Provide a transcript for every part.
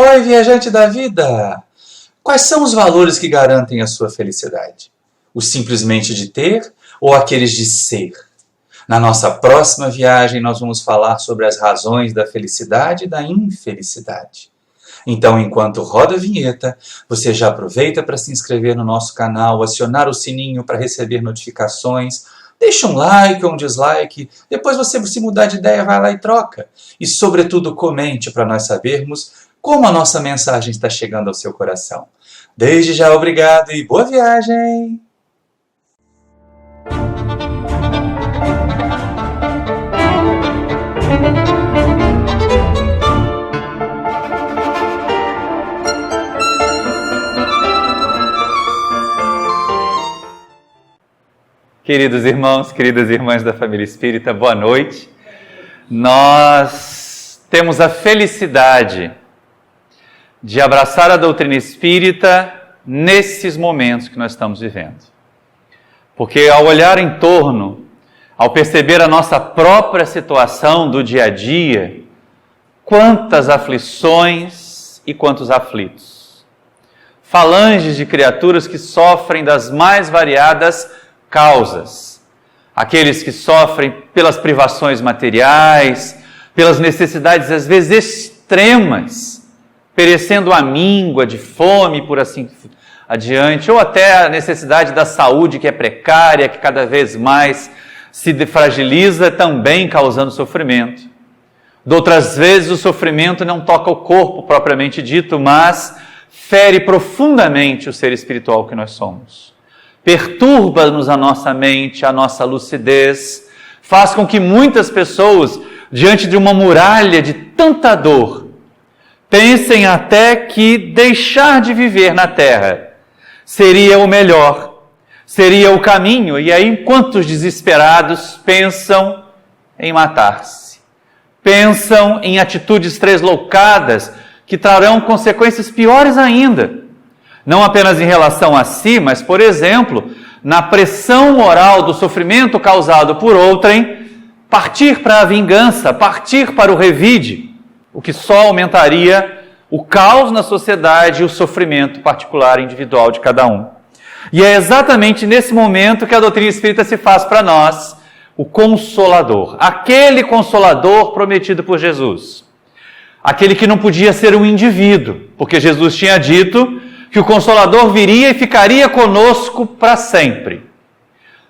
Oi, viajante da vida! Quais são os valores que garantem a sua felicidade? Os simplesmente de ter ou aqueles de ser? Na nossa próxima viagem, nós vamos falar sobre as razões da felicidade e da infelicidade. Então, enquanto roda a vinheta, você já aproveita para se inscrever no nosso canal, acionar o sininho para receber notificações, deixa um like ou um dislike, depois você, se mudar de ideia, vai lá e troca. E, sobretudo, comente para nós sabermos como a nossa mensagem está chegando ao seu coração. Desde já, obrigado e boa viagem! Queridos irmãos, queridas irmãs da família espírita, boa noite. Nós temos a felicidade de abraçar a doutrina espírita nesses momentos que nós estamos vivendo. Porque ao olhar em torno, ao perceber a nossa própria situação do dia a dia, quantas aflições e quantos aflitos. Falanges de criaturas que sofrem das mais variadas causas. Aqueles que sofrem pelas privações materiais, pelas necessidades às vezes extremas, perecendo à míngua de fome, por assim adiante, ou até a necessidade da saúde que é precária, que cada vez mais se fragiliza, também causando sofrimento. De outras vezes o sofrimento não toca o corpo propriamente dito, mas fere profundamente o ser espiritual que nós somos. Perturba-nos a nossa mente, a nossa lucidez, faz com que muitas pessoas, diante de uma muralha de tanta dor, pensem até que deixar de viver na Terra seria o melhor, seria o caminho, e aí quantos desesperados pensam em matar-se, pensam em atitudes tresloucadas que trarão consequências piores ainda. Não apenas em relação a si, mas, por exemplo, na pressão moral do sofrimento causado por outrem, partir para a vingança, partir para o revide, o que só aumentaria o caos na sociedade e o sofrimento particular e individual de cada um. E é exatamente nesse momento que a doutrina espírita se faz para nós o Consolador, aquele Consolador prometido por Jesus, aquele que não podia ser um indivíduo, porque Jesus tinha dito que o Consolador viria e ficaria conosco para sempre.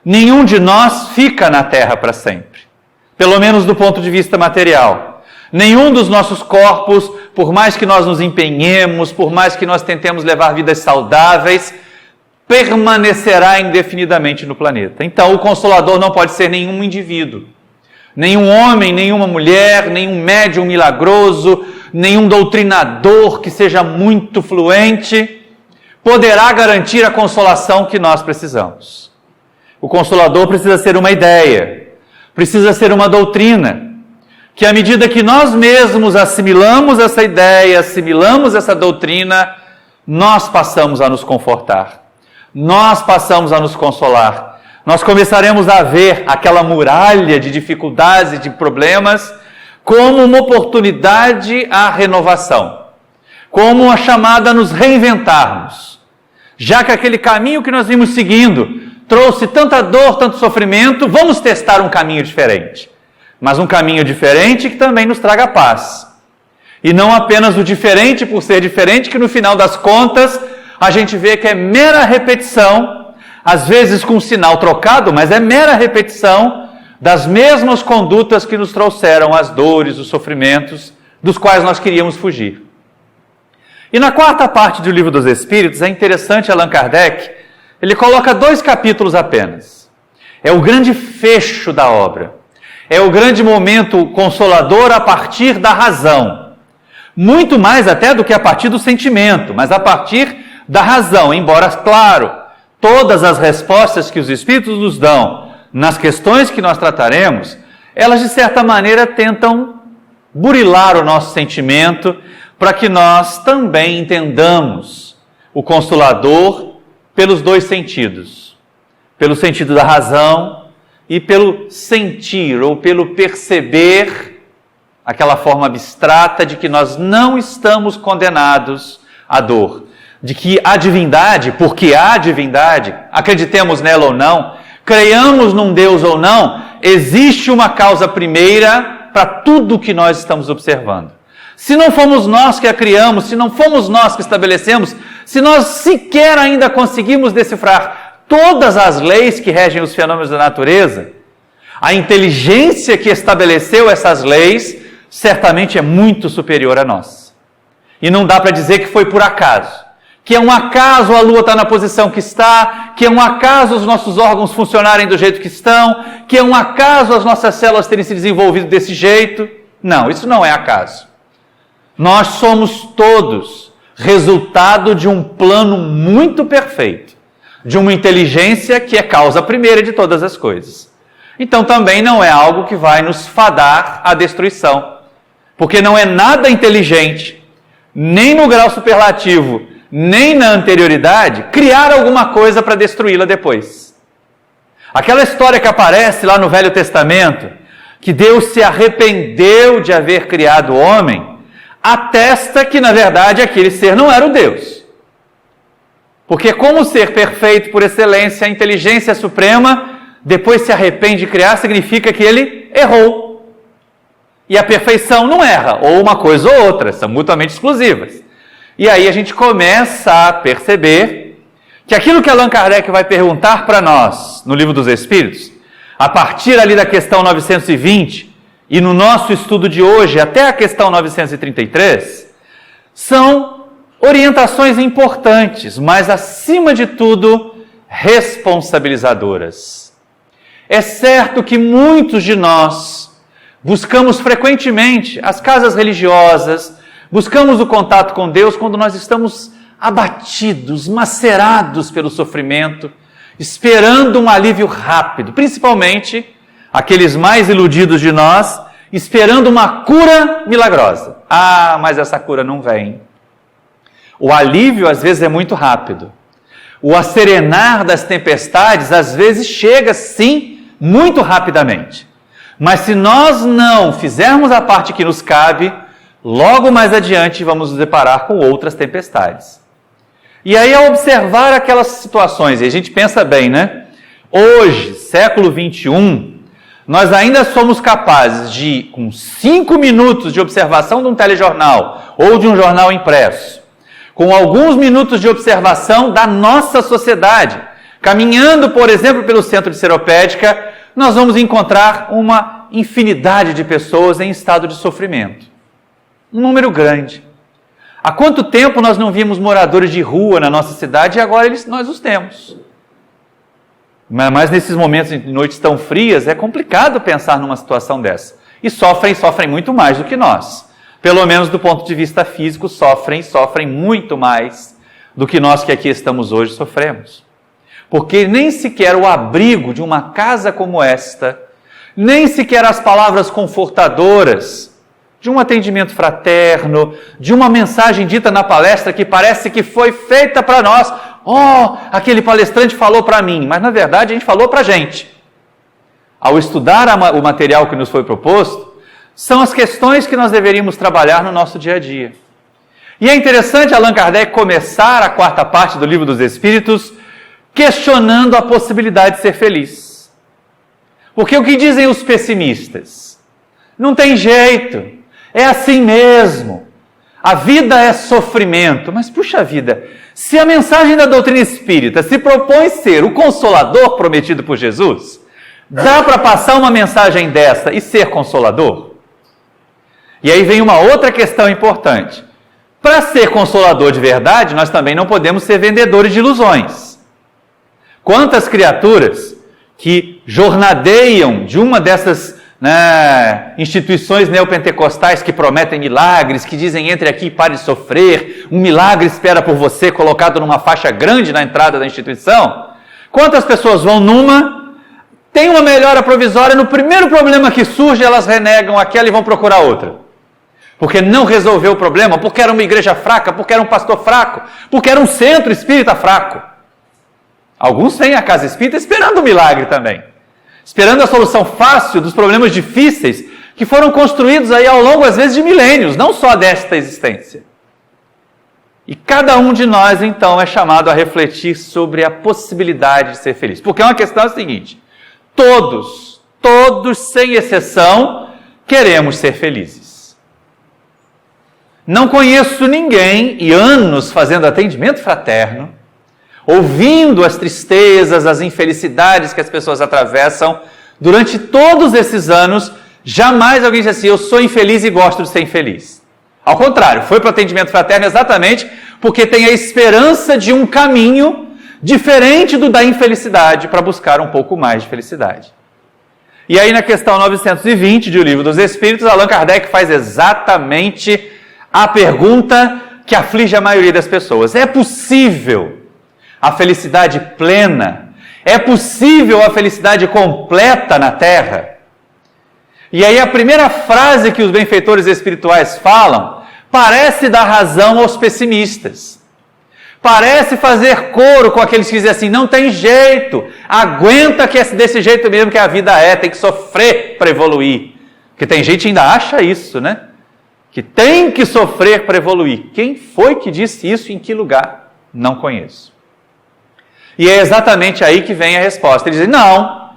Nenhum de nós fica na Terra para sempre, pelo menos do ponto de vista material. Nenhum dos nossos corpos, por mais que nós nos empenhemos, por mais que nós tentemos levar vidas saudáveis, permanecerá indefinidamente no planeta. Então, o Consolador não pode ser nenhum indivíduo, nenhum homem, nenhuma mulher, nenhum médium milagroso, nenhum doutrinador que seja muito fluente, poderá garantir a consolação que nós precisamos. O Consolador precisa ser uma ideia, precisa ser uma doutrina, que à medida que nós mesmos assimilamos essa ideia, assimilamos essa doutrina, nós passamos a nos confortar, nós passamos a nos consolar, nós começaremos a ver aquela muralha de dificuldades e de problemas como uma oportunidade à renovação, como uma chamada a nos reinventarmos. Já que aquele caminho que nós vimos seguindo trouxe tanta dor, tanto sofrimento, vamos testar um caminho diferente. Mas um caminho diferente que também nos traga paz. E não apenas o diferente por ser diferente, que no final das contas a gente vê que é mera repetição, às vezes com um sinal trocado, mas é mera repetição das mesmas condutas que nos trouxeram as dores, os sofrimentos, dos quais nós queríamos fugir. E na quarta parte do Livro dos Espíritos, é interessante Allan Kardec, ele coloca 2 capítulos apenas. É o grande fecho da obra. É o grande momento consolador a partir da razão. Muito mais até do que a partir do sentimento, mas a partir da razão. Embora, claro, todas as respostas que os Espíritos nos dão nas questões que nós trataremos, elas de certa maneira tentam burilar o nosso sentimento, para que nós também entendamos o Consolador pelos 2 sentidos. Pelo sentido da razão e pelo sentir ou pelo perceber aquela forma abstrata de que nós não estamos condenados à dor, de que a divindade, porque há divindade, acreditemos nela ou não, creiamos num Deus ou não, existe uma causa primeira para tudo que nós estamos observando. Se não fomos nós que a criamos, se não fomos nós que estabelecemos, se nós sequer ainda conseguimos decifrar todas as leis que regem os fenômenos da natureza, a inteligência que estabeleceu essas leis certamente é muito superior a nós. E não dá para dizer que foi por acaso. Que é um acaso a Lua estar na posição que está, que é um acaso os nossos órgãos funcionarem do jeito que estão, que é um acaso as nossas células terem se desenvolvido desse jeito. Não, isso não é acaso. Nós somos todos resultado de um plano muito perfeito, de uma inteligência que é causa primeira de todas as coisas. Então também não é algo que vai nos fadar à destruição, porque não é nada inteligente, nem no grau superlativo, nem na anterioridade, criar alguma coisa para destruí-la depois. Aquela história que aparece lá no Velho Testamento, que Deus se arrependeu de haver criado o homem, atesta que, na verdade, aquele ser não era o Deus. Porque como ser perfeito por excelência, a inteligência suprema, depois se arrepende de criar, significa que ele errou. E a perfeição não erra, ou uma coisa ou outra, são mutuamente exclusivas. E aí a gente começa a perceber que aquilo que Allan Kardec vai perguntar para nós no Livro dos Espíritos, a partir ali da questão 920, e no nosso estudo de hoje até a questão 933, são orientações importantes, mas acima de tudo, responsabilizadoras. É certo que muitos de nós buscamos frequentemente as casas religiosas, buscamos o contato com Deus quando nós estamos abatidos, macerados pelo sofrimento, esperando um alívio rápido, principalmente aqueles mais iludidos de nós, esperando uma cura milagrosa. Ah, mas essa cura não vem. O alívio às vezes é muito rápido. O acerenar das tempestades às vezes chega sim, muito rapidamente. Mas se nós não fizermos a parte que nos cabe, logo mais adiante vamos nos deparar com outras tempestades. E aí, ao observar aquelas situações, e a gente pensa bem, né? Hoje, século 21, nós ainda somos capazes de, com 5 minutos de observação de um telejornal ou de um jornal impresso, com alguns minutos de observação da nossa sociedade, caminhando, por exemplo, pelo centro de Seropédica, nós vamos encontrar uma infinidade de pessoas em estado de sofrimento. Um número grande. Há quanto tempo nós não vimos moradores de rua na nossa cidade e agora nós os temos? Mas nesses momentos, em noites tão frias, é complicado pensar numa situação dessa. E sofrem muito mais do que nós. Pelo menos do ponto de vista físico, sofrem muito mais do que nós que aqui estamos hoje sofremos. Porque nem sequer o abrigo de uma casa como esta, nem sequer as palavras confortadoras de um atendimento fraterno, de uma mensagem dita na palestra que parece que foi feita para nós. Oh, aquele palestrante falou para mim, mas na verdade a gente falou para a gente. Ao estudar o material que nos foi proposto, são as questões que nós deveríamos trabalhar no nosso dia a dia. E é interessante Allan Kardec começar a 4ª parte do Livro dos Espíritos questionando a possibilidade de ser feliz. Porque o que dizem os pessimistas? Não tem jeito. É assim mesmo. A vida é sofrimento. Mas, puxa vida, se a mensagem da doutrina espírita se propõe ser o consolador prometido por Jesus, dá para passar uma mensagem dessa e ser consolador? E aí vem uma outra questão importante. Para ser consolador de verdade, nós também não podemos ser vendedores de ilusões. Quantas criaturas que jornadeiam de uma dessas instituições neopentecostais que prometem milagres, que dizem entre aqui e pare de sofrer, um milagre espera por você colocado numa faixa grande na entrada da instituição. Quantas pessoas vão numa, tem uma melhora provisória, no primeiro problema que surge elas renegam aquela e vão procurar outra. Porque não resolveu o problema, porque era uma igreja fraca, porque era um pastor fraco, porque era um centro espírita fraco. Alguns vêm à casa espírita esperando o milagre também. Esperando a solução fácil dos problemas difíceis que que foram construídos aí ao longo, às vezes, de milênios, não só desta existência. E cada um de nós, então, é chamado a refletir sobre a possibilidade de ser feliz. Porque uma questão é a seguinte: todos, sem exceção, queremos ser felizes. Não conheço ninguém, e anos fazendo atendimento fraterno, ouvindo as tristezas, as infelicidades que as pessoas atravessam, durante todos esses anos, jamais alguém disse assim: eu sou infeliz e gosto de ser infeliz. Ao contrário, foi para o atendimento fraterno exatamente porque tem a esperança de um caminho diferente do da infelicidade para buscar um pouco mais de felicidade. E aí na questão 920 de O Livro dos Espíritos, Allan Kardec faz exatamente a pergunta que aflige a maioria das pessoas: é possível a felicidade plena? É possível a felicidade completa na Terra? E aí a primeira frase que os benfeitores espirituais falam parece dar razão aos pessimistas. Parece fazer coro com aqueles que dizem assim: não tem jeito, aguenta que é desse jeito mesmo que a vida é, tem que sofrer para evoluir. Porque tem gente que ainda acha isso, né? Que tem que sofrer para evoluir. Quem foi que disse isso e em que lugar? Não conheço. E é exatamente aí que vem a resposta. Eles dizem: não,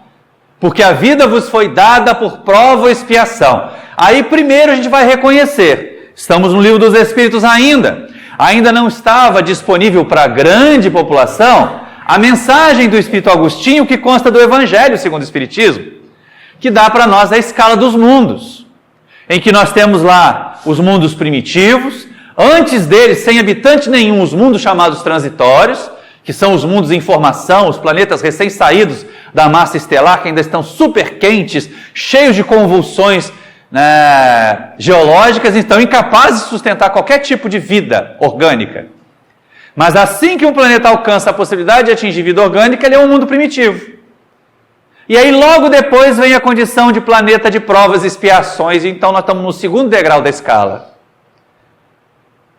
porque a vida vos foi dada por prova e expiação. Aí primeiro a gente vai reconhecer, estamos no Livro dos Espíritos ainda não estava disponível para a grande população a mensagem do Espírito Agostinho que consta do Evangelho segundo o Espiritismo, que dá para nós a escala dos mundos, em que nós temos lá os mundos primitivos, antes deles, sem habitante nenhum, os mundos chamados transitórios, que são os mundos em formação, os planetas recém-saídos da massa estelar, que ainda estão super quentes, cheios de convulsões geológicas, então incapazes de sustentar qualquer tipo de vida orgânica. Mas assim que um planeta alcança a possibilidade de atingir vida orgânica, ele é um mundo primitivo. E aí logo depois vem a condição de planeta de provas e expiações, e então nós estamos no segundo degrau da escala.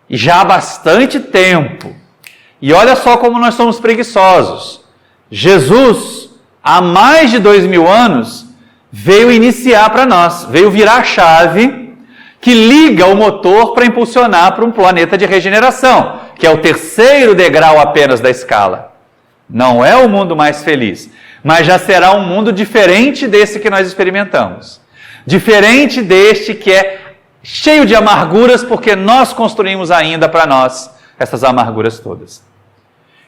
E já há bastante tempo. E olha só como nós somos preguiçosos. Jesus, há mais de 2000 anos, veio iniciar para nós, veio virar a chave que liga o motor para impulsionar para um planeta de regeneração, que é o terceiro degrau apenas da escala. Não é o mundo mais feliz, mas já será um mundo diferente desse que nós experimentamos. Diferente deste que é cheio de amarguras, porque nós construímos ainda para nós essas amarguras todas.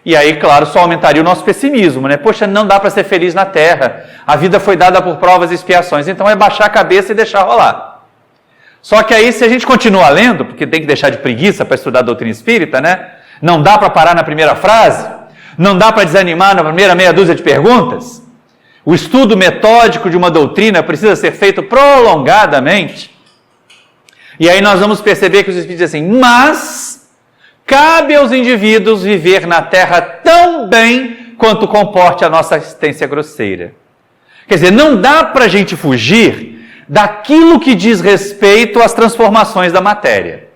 E aí, claro, só aumentaria o nosso pessimismo, né? Poxa, não dá para ser feliz na Terra. A vida foi dada por provas e expiações. Então é baixar a cabeça e deixar rolar. Só que aí, se a gente continua lendo, porque tem que deixar de preguiça para estudar a doutrina espírita, né? Não dá para parar na primeira frase. Não dá para desanimar na primeira meia dúzia de perguntas. O estudo metódico de uma doutrina precisa ser feito prolongadamente. E aí nós vamos perceber que os Espíritos dizem assim: mas cabe aos indivíduos viver na Terra tão bem quanto comporte a nossa existência grosseira. Quer dizer, não dá para a gente fugir daquilo que diz respeito às transformações da matéria.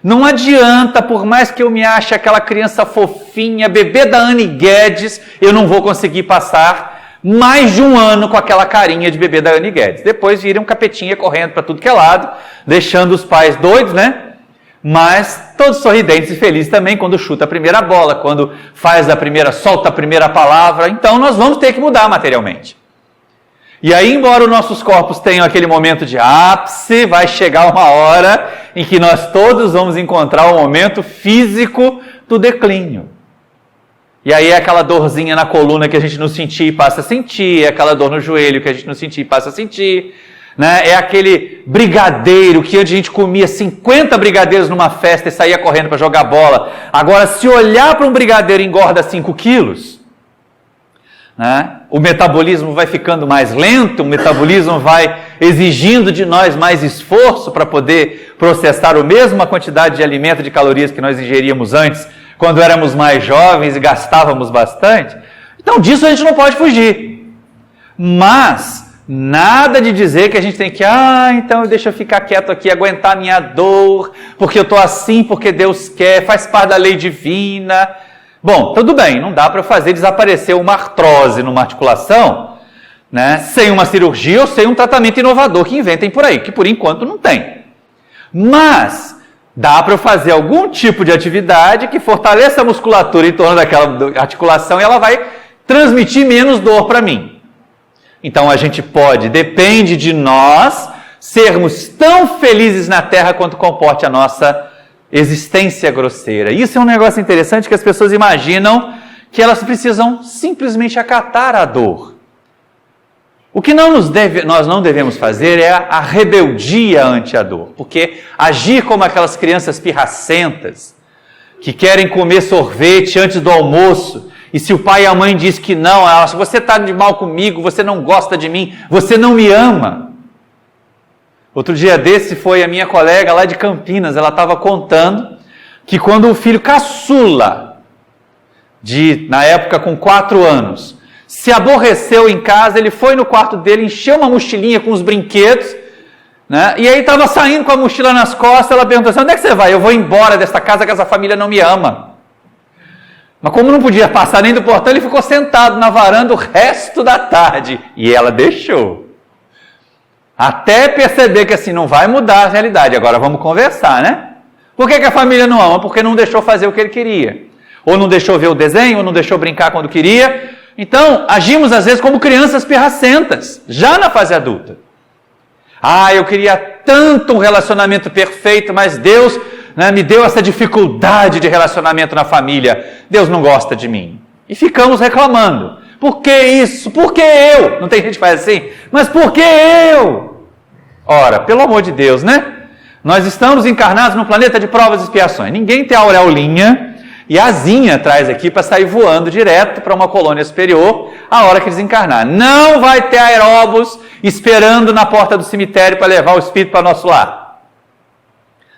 Não adianta, por mais que eu me ache aquela criança fofinha, bebê da Anne Guedes, eu não vou conseguir passar mais de um ano com aquela carinha de bebê da Anne Guedes. Depois vira um capetinha correndo para tudo que é lado, deixando os pais doidos, né? Mas todos sorridentes e felizes também quando chuta a primeira bola, quando solta a primeira palavra. Então nós vamos ter que mudar materialmente. E aí, embora os nossos corpos tenham aquele momento de ápice, vai chegar uma hora em que nós todos vamos encontrar o momento físico do declínio. E aí é aquela dorzinha na coluna que a gente não sentia e passa a sentir, é aquela dor no joelho que a gente não sentia e passa a sentir. Né? É aquele brigadeiro que antes a gente comia 50 brigadeiros numa festa e saía correndo para jogar bola. Agora, se olhar para um brigadeiro engorda 5 quilos, né? O metabolismo vai ficando mais lento, o metabolismo vai exigindo de nós mais esforço para poder processar a mesma quantidade de alimento, de calorias que nós ingeríamos antes, quando éramos mais jovens e gastávamos bastante. Então, disso a gente não pode fugir. Mas nada de dizer que a gente tem que, então deixa eu ficar quieto aqui, aguentar minha dor, porque eu estou assim, porque Deus quer, faz parte da lei divina. Bom, tudo bem, não dá para fazer desaparecer uma artrose numa articulação né, sem uma cirurgia ou sem um tratamento inovador que inventem por aí, que por enquanto não tem. Mas dá para eu fazer algum tipo de atividade que fortaleça a musculatura em torno daquela articulação e ela vai transmitir menos dor para mim. Então a gente pode, depende de nós, sermos tão felizes na Terra quanto comporte a nossa existência grosseira. Isso é um negócio interessante que as pessoas imaginam que elas precisam simplesmente acatar a dor. O que nós não devemos fazer é a rebeldia ante a dor, porque agir como aquelas crianças pirracentas que querem comer sorvete antes do almoço, e se o pai e a mãe dizem que não, se você está de mal comigo, você não gosta de mim, você não me ama. Outro dia desse foi a minha colega lá de Campinas, ela estava contando que quando o filho caçula, na época com 4 anos, se aborreceu em casa, ele foi no quarto dele, encheu uma mochilinha com os brinquedos, né? E aí estava saindo com a mochila nas costas, ela perguntou assim, onde é que você vai? Eu vou embora desta casa que essa família não me ama. Mas como não podia passar nem do portão, ele ficou sentado na varanda o resto da tarde. E ela deixou. Até perceber que assim, não vai mudar a realidade. Agora vamos conversar, né? Por que a família não ama? Porque não deixou fazer o que ele queria. Ou não deixou ver o desenho, ou não deixou brincar quando queria. Então, agimos às vezes como crianças pirracentas, já na fase adulta. Eu queria tanto um relacionamento perfeito, mas Deus, né, me deu essa dificuldade de relacionamento na família. Deus não gosta de mim. E ficamos reclamando. Por que isso? Por que eu? Não tem gente que faz assim? Mas por que eu? Ora, pelo amor de Deus, né? Nós estamos encarnados num planeta de provas e expiações. Ninguém tem a auréolinha e a asinha atrás aqui para sair voando direto para uma colônia superior a hora que desencarnar. Não vai ter aeróbus esperando na porta do cemitério para levar o espírito para nosso lar.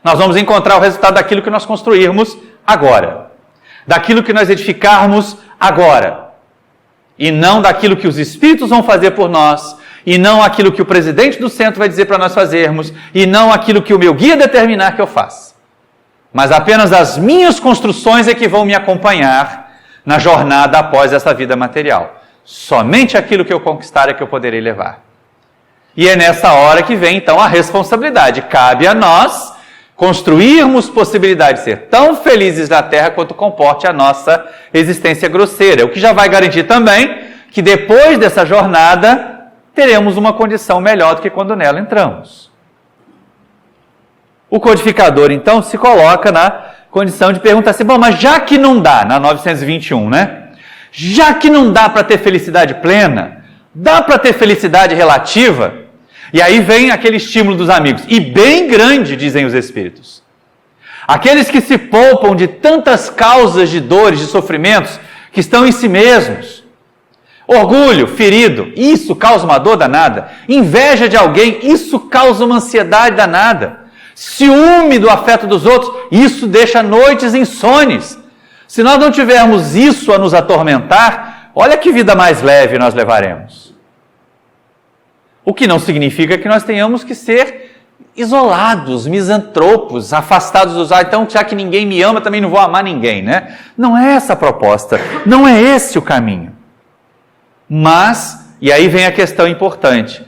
Nós vamos encontrar o resultado daquilo que nós construirmos agora. Daquilo que nós edificarmos agora. E não daquilo que os espíritos vão fazer por nós. E não aquilo que o presidente do centro vai dizer para nós fazermos. E não aquilo que o meu guia determinar que eu faça. Mas apenas as minhas construções é que vão me acompanhar na jornada após essa vida material. Somente aquilo que eu conquistar é que eu poderei levar. E é nessa hora que vem então a responsabilidade. Cabe a nós construirmos possibilidade de ser tão felizes na Terra quanto comporte a nossa existência grosseira. O que já vai garantir também que depois dessa jornada teremos uma condição melhor do que quando nela entramos. O codificador, então, se coloca na condição de perguntar assim, bom, mas já que não dá, na 921, né? Já que não dá para ter felicidade plena, dá para ter felicidade relativa? E aí vem aquele estímulo dos amigos, e bem grande, dizem os espíritos. Aqueles que se poupam de tantas causas de dores, de sofrimentos, que estão em si mesmos. Orgulho, ferido, isso causa uma dor danada. Inveja de alguém, isso causa uma ansiedade danada. Ciúme do afeto dos outros, isso deixa noites insones. Se nós não tivermos isso a nos atormentar, olha que vida mais leve nós levaremos. O que não significa que nós tenhamos que ser isolados, misantropos, afastados dos outros. Então, já que ninguém me ama, também não vou amar ninguém, né? Não é essa a proposta, não é esse o caminho. Mas, e aí vem a questão importante,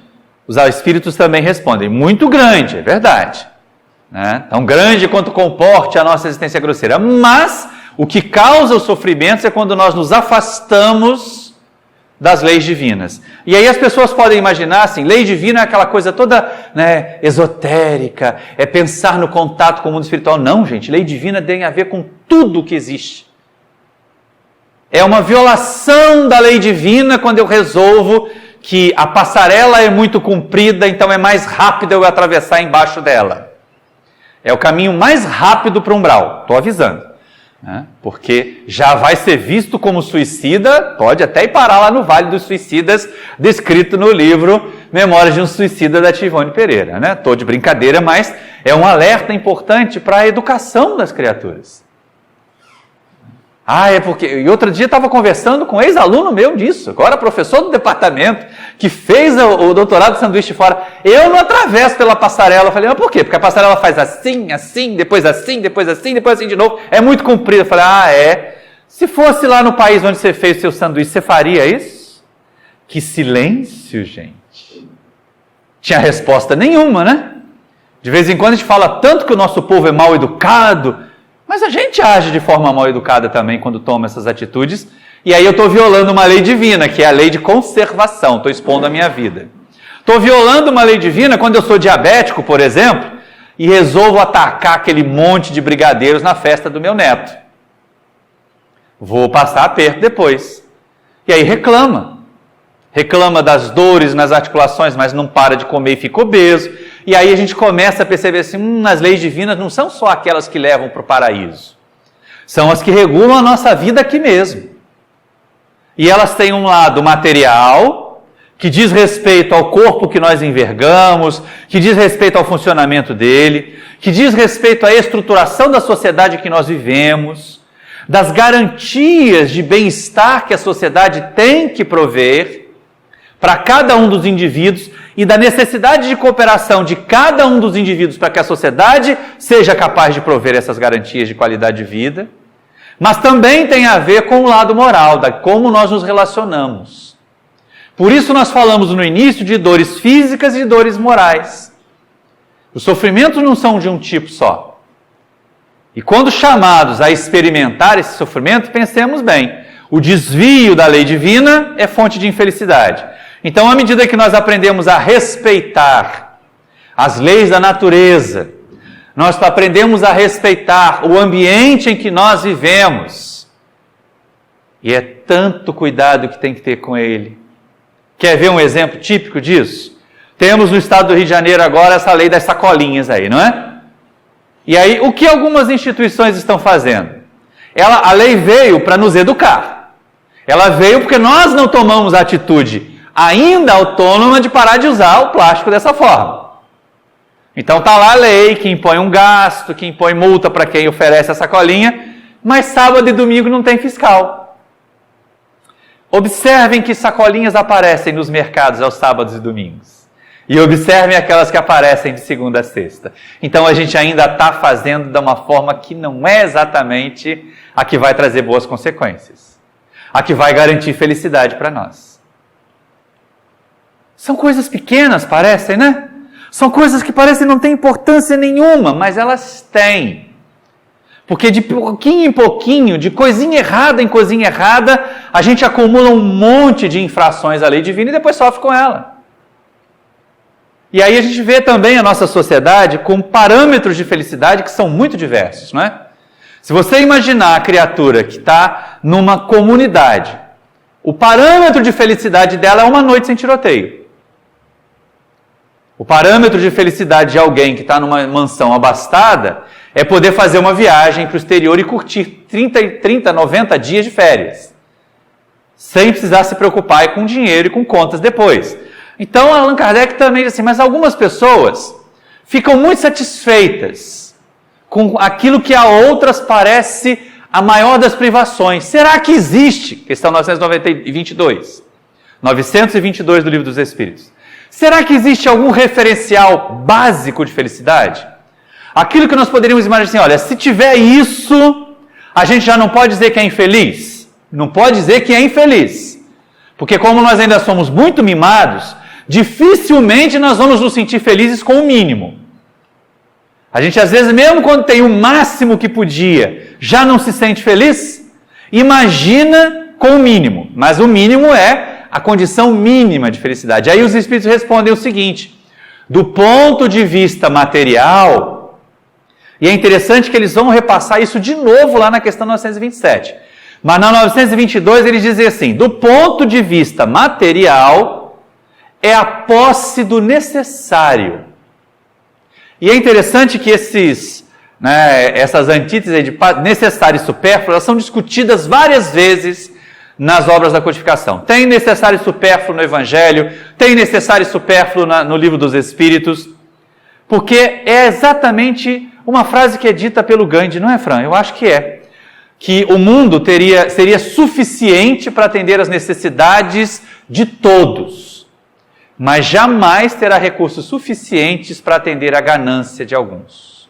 os espíritos também respondem, muito grande, é verdade. Né? Tão grande quanto comporte a nossa existência grosseira. Mas o que causa os sofrimentos é quando nós nos afastamos das leis divinas. E aí as pessoas podem imaginar assim, lei divina é aquela coisa toda, né, esotérica, é pensar no contato com o mundo espiritual. Não, gente, lei divina tem a ver com tudo o que existe. É uma violação da lei divina quando eu resolvo que a passarela é muito comprida, então é mais rápido eu atravessar embaixo dela. É o caminho mais rápido para o umbral, estou avisando. Né? Porque já vai ser visto como suicida, pode até ir parar lá no Vale dos Suicidas, descrito no livro Memórias de um Suicida, da Tia Ivone Pereira. Estou de brincadeira, mas é um alerta importante para a educação das criaturas. É porque... E outro dia estava conversando com um ex-aluno meu disso, agora professor do departamento, que fez o doutorado de sanduíche fora. Eu não atravesso pela passarela. Eu falei, mas por quê? Porque a passarela faz assim, assim, depois assim, depois assim, depois assim de novo. É muito comprida. Eu falei, é. Se fosse lá no país onde você fez o seu sanduíche, você faria isso? Que silêncio, gente. Tinha resposta nenhuma, né? De vez em quando a gente fala tanto que o nosso povo é mal educado, mas a gente age de forma mal educada também quando toma essas atitudes. E aí eu estou violando uma lei divina, que é a lei de conservação. Estou expondo a minha vida. Estou violando uma lei divina quando eu sou diabético, por exemplo, e resolvo atacar aquele monte de brigadeiros na festa do meu neto. Vou passar aperto depois. E aí reclama. Reclama das dores nas articulações, mas não para de comer e fica obeso. E aí a gente começa a perceber assim, as leis divinas não são só aquelas que levam para o paraíso. São as que regulam a nossa vida aqui mesmo. E elas têm um lado material, que diz respeito ao corpo que nós envergamos, que diz respeito ao funcionamento dele, que diz respeito à estruturação da sociedade que nós vivemos, das garantias de bem-estar que a sociedade tem que prover para cada um dos indivíduos e da necessidade de cooperação de cada um dos indivíduos para que a sociedade seja capaz de prover essas garantias de qualidade de vida, mas também tem a ver com o lado moral, de como nós nos relacionamos. Por isso nós falamos no início de dores físicas e de dores morais. Os sofrimentos não são de um tipo só. E quando chamados a experimentar esse sofrimento, pensemos bem, o desvio da lei divina é fonte de infelicidade. Então, à medida que nós aprendemos a respeitar as leis da natureza, nós aprendemos a respeitar o ambiente em que nós vivemos. E é tanto cuidado que tem que ter com ele. Quer ver um exemplo típico disso? Temos no estado do Rio de Janeiro agora essa lei das sacolinhas aí, não é? E aí, o que algumas instituições estão fazendo? A lei veio para nos educar. Ela veio porque nós não tomamos a atitude ainda autônoma de parar de usar o plástico dessa forma. Então está lá a lei que impõe um gasto, que impõe multa para quem oferece a sacolinha, mas sábado e domingo não tem fiscal. Observem que sacolinhas aparecem nos mercados aos sábados e domingos. E observem aquelas que aparecem de segunda a sexta. Então a gente ainda está fazendo de uma forma que não é exatamente a que vai trazer boas consequências. A que vai garantir felicidade para nós. São coisas pequenas, parecem, né? São coisas que parecem não ter importância nenhuma, mas elas têm. Porque de pouquinho em pouquinho, de coisinha errada em coisinha errada, a gente acumula um monte de infrações à lei divina e depois sofre com ela. E aí a gente vê também a nossa sociedade com parâmetros de felicidade que são muito diversos, não é? Se você imaginar a criatura que está numa comunidade, o parâmetro de felicidade dela é uma noite sem tiroteio. O parâmetro de felicidade de alguém que está numa mansão abastada é poder fazer uma viagem para o exterior e curtir 30, 90 dias de férias. Sem precisar se preocupar com dinheiro e com contas depois. Então, Allan Kardec também diz assim, mas algumas pessoas ficam muito satisfeitas com aquilo que a outras parece a maior das privações. Será que existe? Questão 922. 922 do Livro dos Espíritos. Será que existe algum referencial básico de felicidade? Aquilo que nós poderíamos imaginar assim, olha, se tiver isso, a gente já não pode dizer que é infeliz. Não pode dizer que é infeliz. Porque como nós ainda somos muito mimados, dificilmente nós vamos nos sentir felizes com o mínimo. A gente às vezes, mesmo quando tem o máximo que podia, já não se sente feliz? Imagina com o mínimo. Mas o mínimo é a condição mínima de felicidade. Aí os Espíritos respondem o seguinte, do ponto de vista material, e é interessante que eles vão repassar isso de novo lá na questão 927. Mas na 922 eles dizem assim, do ponto de vista material, é a posse do necessário. E é interessante que essas antíteses de necessário e supérfluo, elas são discutidas várias vezes nas obras da codificação. Tem necessário e supérfluo no Evangelho, tem necessário e supérfluo no Livro dos Espíritos, porque é exatamente uma frase que é dita pelo Gandhi, não é, Fran? Eu acho que é. Que o mundo seria suficiente para atender às necessidades de todos, mas jamais terá recursos suficientes para atender à ganância de alguns.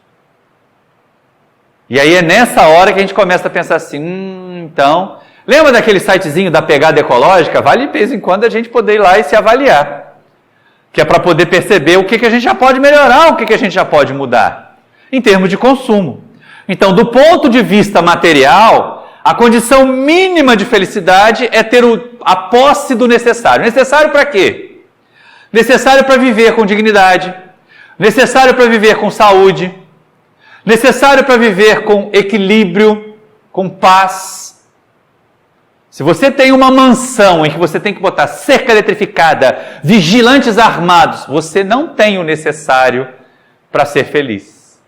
E aí é nessa hora que a gente começa a pensar assim, então, Lembra daquele sitezinho da pegada ecológica? Vale de vez em quando a gente poder ir lá e se avaliar. Que é para poder perceber o que a gente já pode melhorar, o que a gente já pode mudar. Em termos de consumo. Então, do ponto de vista material, a condição mínima de felicidade é ter a posse do necessário. Necessário para quê? Necessário para viver com dignidade. Necessário para viver com saúde. Necessário para viver com equilíbrio, com paz. Se você tem uma mansão em que você tem que botar cerca eletrificada, vigilantes armados, você não tem o necessário para ser feliz.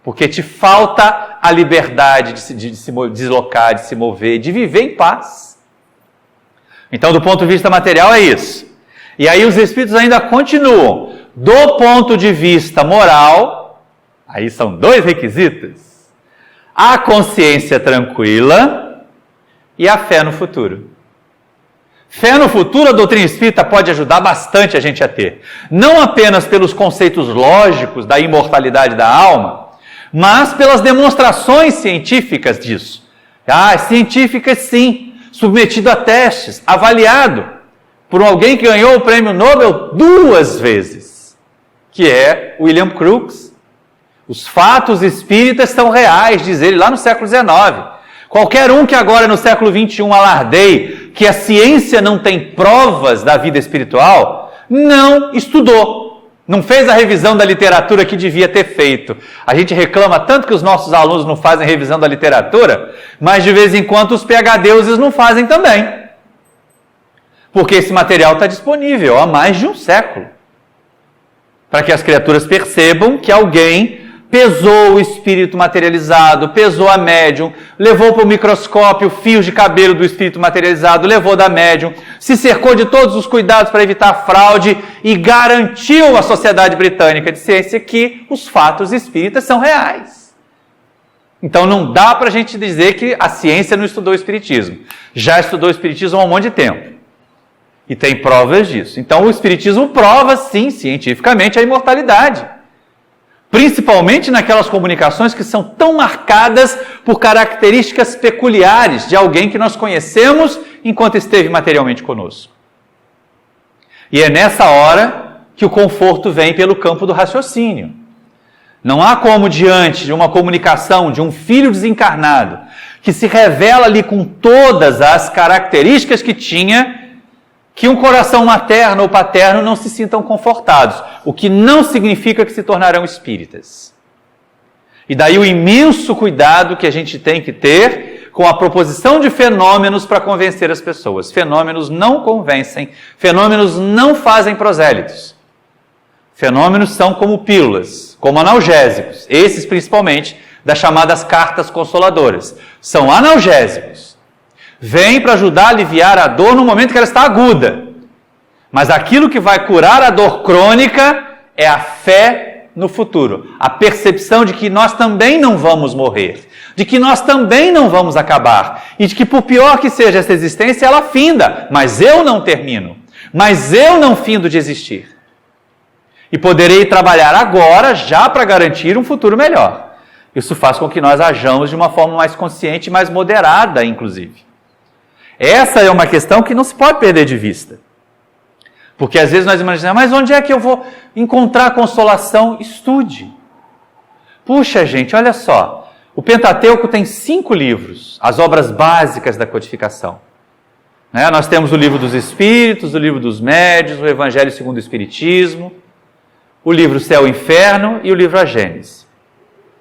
Porque te falta a liberdade de se deslocar, de se mover, de viver em paz. Então, do ponto de vista material, é isso. E aí os espíritos ainda continuam. Do ponto de vista moral, aí são 2 requisitos. A consciência tranquila e a fé no futuro. Fé no futuro, a doutrina espírita pode ajudar bastante a gente a ter. Não apenas pelos conceitos lógicos da imortalidade da alma, mas pelas demonstrações científicas disso. Científicas sim, submetido a testes, avaliado por alguém que ganhou o prêmio Nobel 2 vezes, que é William Crookes. Os fatos espíritas são reais, diz ele lá no século XIX. Qualquer um que agora no século XXI alardeie que a ciência não tem provas da vida espiritual, não estudou, não fez a revisão da literatura que devia ter feito. A gente reclama tanto que os nossos alunos não fazem revisão da literatura, mas de vez em quando os PhDs não fazem também. Porque esse material está disponível há mais de um século. Para que as criaturas percebam que alguém pesou o espírito materializado, pesou a médium, levou para o microscópio fios de cabelo do espírito materializado, levou da médium, se cercou de todos os cuidados para evitar fraude e garantiu à Sociedade Britânica de Ciência que os fatos espíritas são reais. Então não dá para a gente dizer que a ciência não estudou o espiritismo. Já estudou o espiritismo há um monte de tempo. E tem provas disso. Então o espiritismo prova, sim, cientificamente, a imortalidade. Principalmente naquelas comunicações que são tão marcadas por características peculiares de alguém que nós conhecemos enquanto esteve materialmente conosco. E é nessa hora que o conforto vem pelo campo do raciocínio. Não há como, diante de uma comunicação de um filho desencarnado, que se revela ali com todas as características que tinha, que um coração materno ou paterno não se sintam confortados, o que não significa que se tornarão espíritas. E daí o imenso cuidado que a gente tem que ter com a proposição de fenômenos para convencer as pessoas. Fenômenos não convencem, fenômenos não fazem prosélitos. Fenômenos são como pílulas, como analgésicos, esses principalmente das chamadas cartas consoladoras. São analgésicos. Vem para ajudar a aliviar a dor no momento que ela está aguda. Mas aquilo que vai curar a dor crônica é a fé no futuro. A percepção de que nós também não vamos morrer. De que nós também não vamos acabar. E de que por pior que seja essa existência, ela finda. Mas eu não termino. Mas eu não findo de existir. E poderei trabalhar agora já para garantir um futuro melhor. Isso faz com que nós hajamos de uma forma mais consciente e mais moderada, inclusive. Essa é uma questão que não se pode perder de vista. Porque às vezes nós imaginamos, mas onde é que eu vou encontrar consolação? Estude. Puxa, gente, olha só. O Pentateuco tem 5 livros, as obras básicas da codificação. Nós temos o Livro dos Espíritos, o Livro dos Médiuns, o Evangelho segundo o Espiritismo, o livro Céu e Inferno e o livro A Gênese.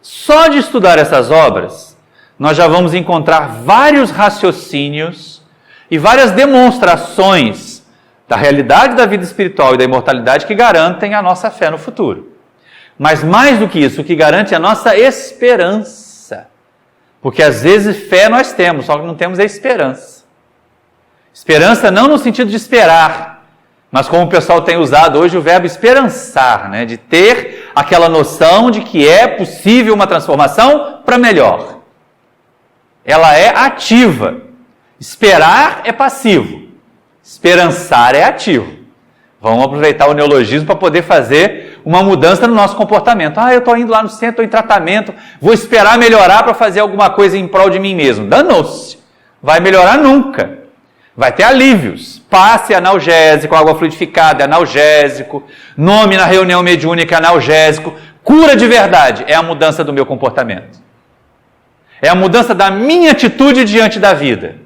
Só de estudar essas obras, nós já vamos encontrar vários raciocínios e várias demonstrações da realidade da vida espiritual e da imortalidade que garantem a nossa fé no futuro. Mas mais do que isso, o que garante é a nossa esperança. Porque às vezes fé nós temos, só que não temos a esperança. Esperança não no sentido de esperar, mas como o pessoal tem usado hoje o verbo esperançar, né? De ter aquela noção de que é possível uma transformação para melhor. Ela é ativa. Esperar é passivo. Esperançar é ativo. Vamos aproveitar o neologismo para poder fazer uma mudança no nosso comportamento. Eu estou indo lá no centro, estou em tratamento, vou esperar melhorar para fazer alguma coisa em prol de mim mesmo. Danou-se. vai melhorar nunca. Vai ter alívios. Passe analgésico, água fluidificada, analgésico, nome na reunião mediúnica, analgésico. Cura de verdade é a mudança do meu comportamento. É a mudança da minha atitude diante da vida.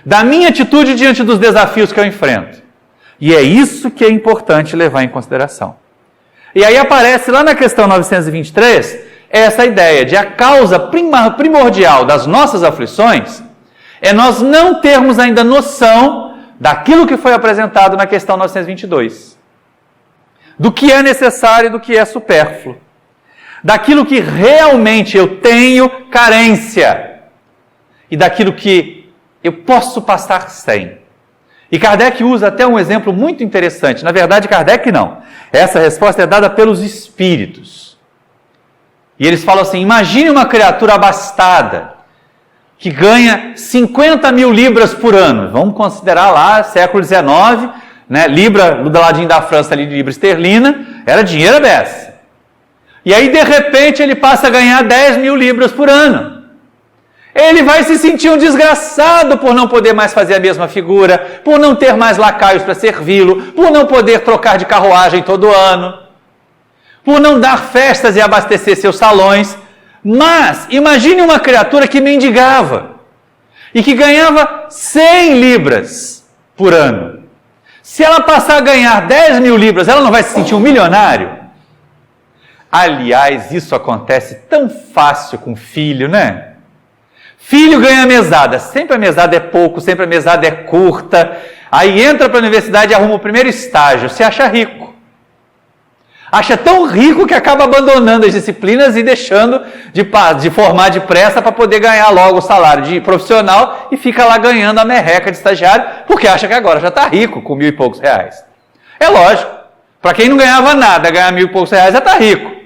Da minha atitude diante dos desafios que eu enfrento. E é isso que é importante levar em consideração. E aí aparece lá na questão 923, essa ideia de a causa primordial das nossas aflições é nós não termos ainda noção daquilo que foi apresentado na questão 922. Do que é necessário e do que é supérfluo. Daquilo que realmente eu tenho carência. E daquilo que eu posso passar sem. E Kardec usa até um exemplo muito interessante. Na verdade, Kardec não. Essa resposta é dada pelos espíritos. E eles falam assim, imagine uma criatura abastada, que ganha 50 mil libras por ano. Vamos considerar lá, século XIX, né? Libra, do ladinho da França, ali de libra esterlina, era dinheiro à beça. E aí, de repente, ele passa a ganhar 10 mil libras por ano. Ele vai se sentir um desgraçado por não poder mais fazer a mesma figura, por não ter mais lacaios para servi-lo, por não poder trocar de carruagem todo ano, por não dar festas e abastecer seus salões. Mas imagine uma criatura que mendigava e que ganhava 100 libras por ano. Se ela passar a ganhar 10 mil libras, ela não vai se sentir um milionário? Aliás, isso acontece tão fácil com filho, né? Filho ganha mesada, sempre a mesada é pouco, sempre a mesada é curta, aí entra para a universidade e arruma o primeiro estágio, se acha rico. Acha tão rico que acaba abandonando as disciplinas e deixando de formar depressa para poder ganhar logo o salário de profissional e fica lá ganhando a merreca de estagiário, porque acha que agora já está rico com 1.000 e poucos reais. É lógico, para quem não ganhava nada, ganhar 1.000 e poucos reais já está rico.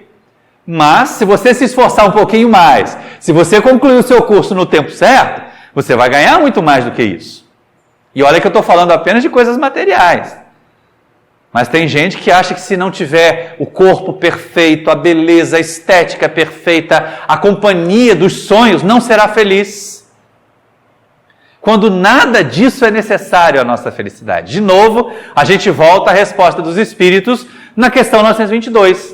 Mas, se você se esforçar um pouquinho mais, se você concluir o seu curso no tempo certo, você vai ganhar muito mais do que isso. E olha que eu estou falando apenas de coisas materiais. Mas tem gente que acha que se não tiver o corpo perfeito, a beleza, a estética perfeita, a companhia dos sonhos, não será feliz. Quando nada disso é necessário à nossa felicidade. De novo, a gente volta à resposta dos espíritos na questão 922.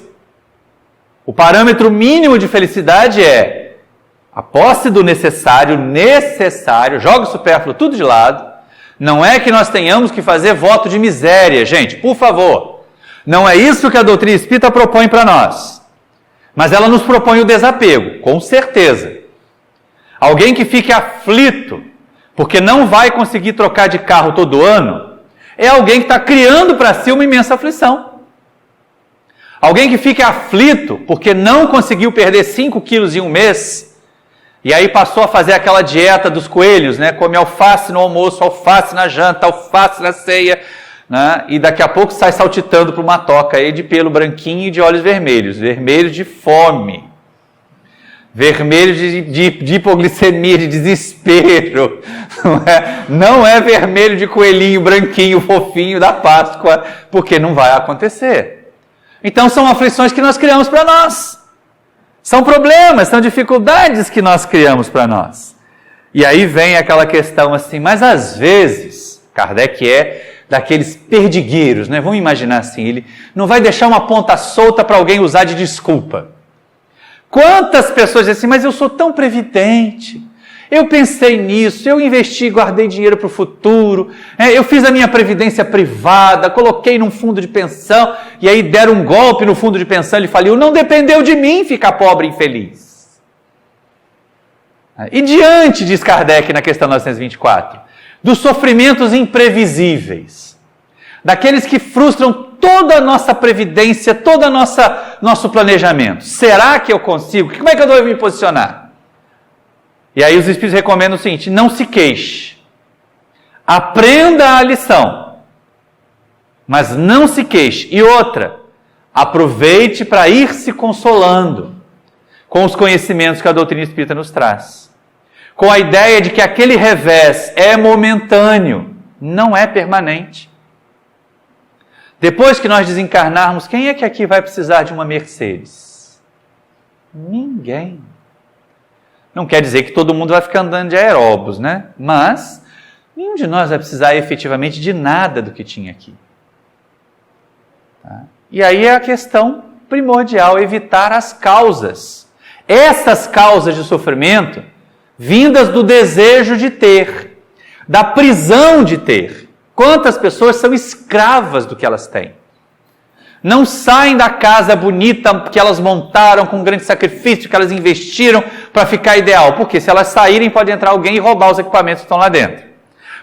O parâmetro mínimo de felicidade é a posse do necessário, joga o supérfluo tudo de lado. Não é que nós tenhamos que fazer voto de miséria, gente, por favor. Não é isso que a doutrina espírita propõe para nós. Mas ela nos propõe o desapego, com certeza. Alguém que fique aflito porque não vai conseguir trocar de carro todo ano, é alguém que está criando para si uma imensa aflição. Alguém que fique aflito porque não conseguiu perder 5 quilos em um mês, e aí passou a fazer aquela dieta dos coelhos, né? Come alface no almoço, alface na janta, alface na ceia, né? E daqui a pouco sai saltitando para uma toca aí de pelo branquinho e de olhos vermelhos, vermelhos de fome, vermelhos de hipoglicemia, de desespero, não é vermelho de coelhinho branquinho, fofinho da Páscoa, porque não vai acontecer. Então são aflições que nós criamos para nós. São problemas, são dificuldades que nós criamos para nós. E aí vem aquela questão assim, mas às vezes, Kardec é daqueles perdigueiros, né? Vamos imaginar assim, ele não vai deixar uma ponta solta para alguém usar de desculpa. Quantas pessoas dizem assim, mas eu sou tão previdente, eu pensei nisso, eu investi, guardei dinheiro para o futuro, eu fiz a minha previdência privada, coloquei num fundo de pensão, e aí deram um golpe no fundo de pensão, ele faliu, não dependeu de mim ficar pobre e infeliz. E diante, diz Kardec na questão 924, dos sofrimentos imprevisíveis, daqueles que frustram toda a nossa previdência, todo o nosso planejamento, será que eu consigo? Como é que eu devo me posicionar? E aí os Espíritos recomendam o seguinte, não se queixe, aprenda a lição, mas não se queixe. E outra, aproveite para ir se consolando com os conhecimentos que a doutrina espírita nos traz, com a ideia de que aquele revés é momentâneo, não é permanente. Depois que nós desencarnarmos, quem é que aqui vai precisar de uma Mercedes? Ninguém. Não quer dizer que todo mundo vai ficar andando de aeróbus, né? Mas nenhum de nós vai precisar efetivamente de nada do que tinha aqui. Tá? E aí é a questão primordial, evitar as causas. Essas causas de sofrimento vindas do desejo de ter, da prisão de ter. Quantas pessoas são escravas do que elas têm? Não saem da casa bonita que elas montaram com um grande sacrifício, que elas investiram para ficar ideal. Porque se elas saírem, pode entrar alguém e roubar os equipamentos que estão lá dentro.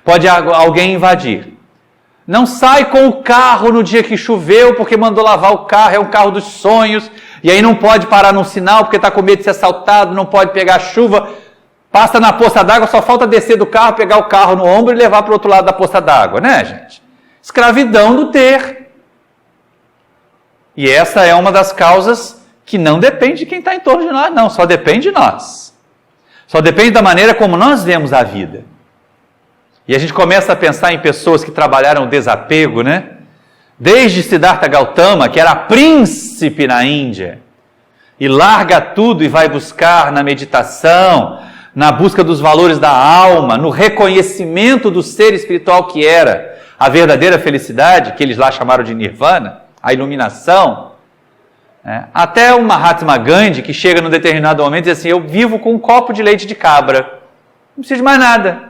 Pode alguém invadir. Não sai com o carro no dia que choveu, porque mandou lavar o carro, é um carro dos sonhos, e aí não pode parar num sinal, porque está com medo de ser assaltado, não pode pegar chuva. Passa na poça d'água, só falta descer do carro, pegar o carro no ombro e levar para o outro lado da poça d'água, né, gente? Escravidão do ter. E essa é uma das causas que não depende de quem está em torno de nós, não. Só depende de nós. Só depende da maneira como nós vemos a vida. E a gente começa a pensar em pessoas que trabalharam o desapego, né? Desde Siddhartha Gautama, que era príncipe na Índia, e larga tudo e vai buscar na meditação, na busca dos valores da alma, no reconhecimento do ser espiritual que era a verdadeira felicidade, que eles lá chamaram de nirvana, a iluminação, né? Até o Mahatma Gandhi, que chega num determinado momento e diz assim, eu vivo com um copo de leite de cabra, não preciso de mais nada.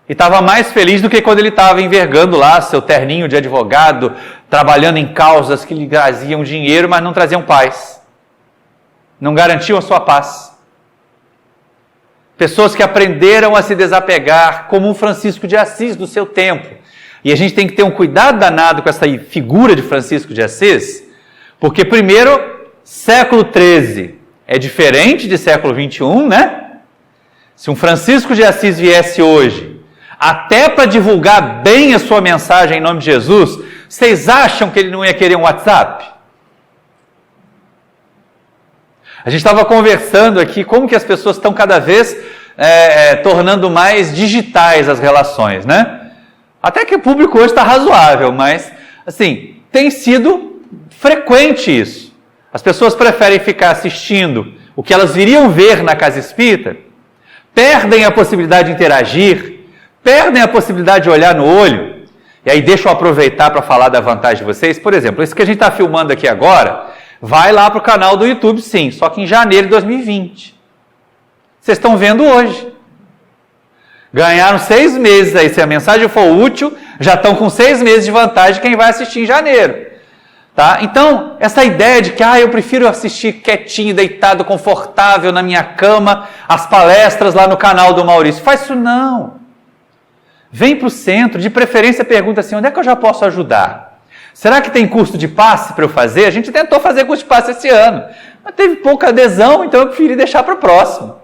E estava mais feliz do que quando ele estava envergando lá seu terninho de advogado, trabalhando em causas que lhe traziam dinheiro, mas não traziam paz. Não garantiam a sua paz. Pessoas que aprenderam a se desapegar, como um Francisco de Assis do seu tempo. E a gente tem que ter um cuidado danado com essa figura de Francisco de Assis, porque primeiro, século XIII é diferente de século XXI, né? Se um Francisco de Assis viesse hoje, até para divulgar bem a sua mensagem em nome de Jesus, vocês acham que ele não ia querer um WhatsApp? A gente estava conversando aqui como que as pessoas estão cada vez tornando mais digitais as relações, né? Até que o público hoje está razoável, mas, assim, tem sido frequente isso. As pessoas preferem ficar assistindo o que elas iriam ver na casa espírita, perdem a possibilidade de interagir, perdem a possibilidade de olhar no olho. E aí deixa eu aproveitar para falar da vantagem de vocês. Por exemplo, isso que a gente está filmando aqui agora, vai lá para o canal do YouTube, sim, só que em janeiro de 2020. Vocês estão vendo hoje. Ganharam 6 meses aí, se a mensagem for útil, já estão com 6 meses de vantagem quem vai assistir em janeiro. Tá? Então, essa ideia de que eu prefiro assistir quietinho, deitado, confortável na minha cama, as palestras lá no canal do Maurício, faz isso não. Vem para o centro, de preferência pergunta assim, onde é que eu já posso ajudar? Será que tem curso de passe para eu fazer? A gente tentou fazer curso de passe esse ano, mas teve pouca adesão, então eu preferi deixar para o próximo.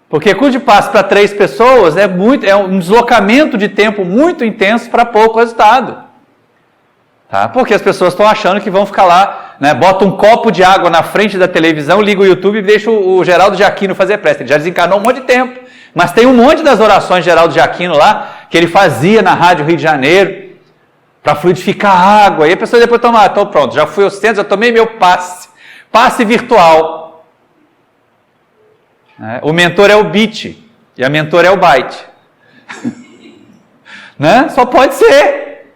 Porque curso de passe para 3 pessoas é um deslocamento de tempo muito intenso para pouco resultado. Tá? Porque as pessoas estão achando que vão ficar lá, né, bota um copo de água na frente da televisão, liga o YouTube e deixa o Geraldo de Aquino fazer prece. Ele já desencarnou um monte de tempo, mas tem um monte das orações de Geraldo de Aquino lá, que ele fazia na Rádio Rio de Janeiro, para fluidificar a água. E a pessoa depois toma, então pronto, já fui ao centro, já tomei meu passe virtual. O mentor é o bit e a mentora é o byte. Né? Só pode ser.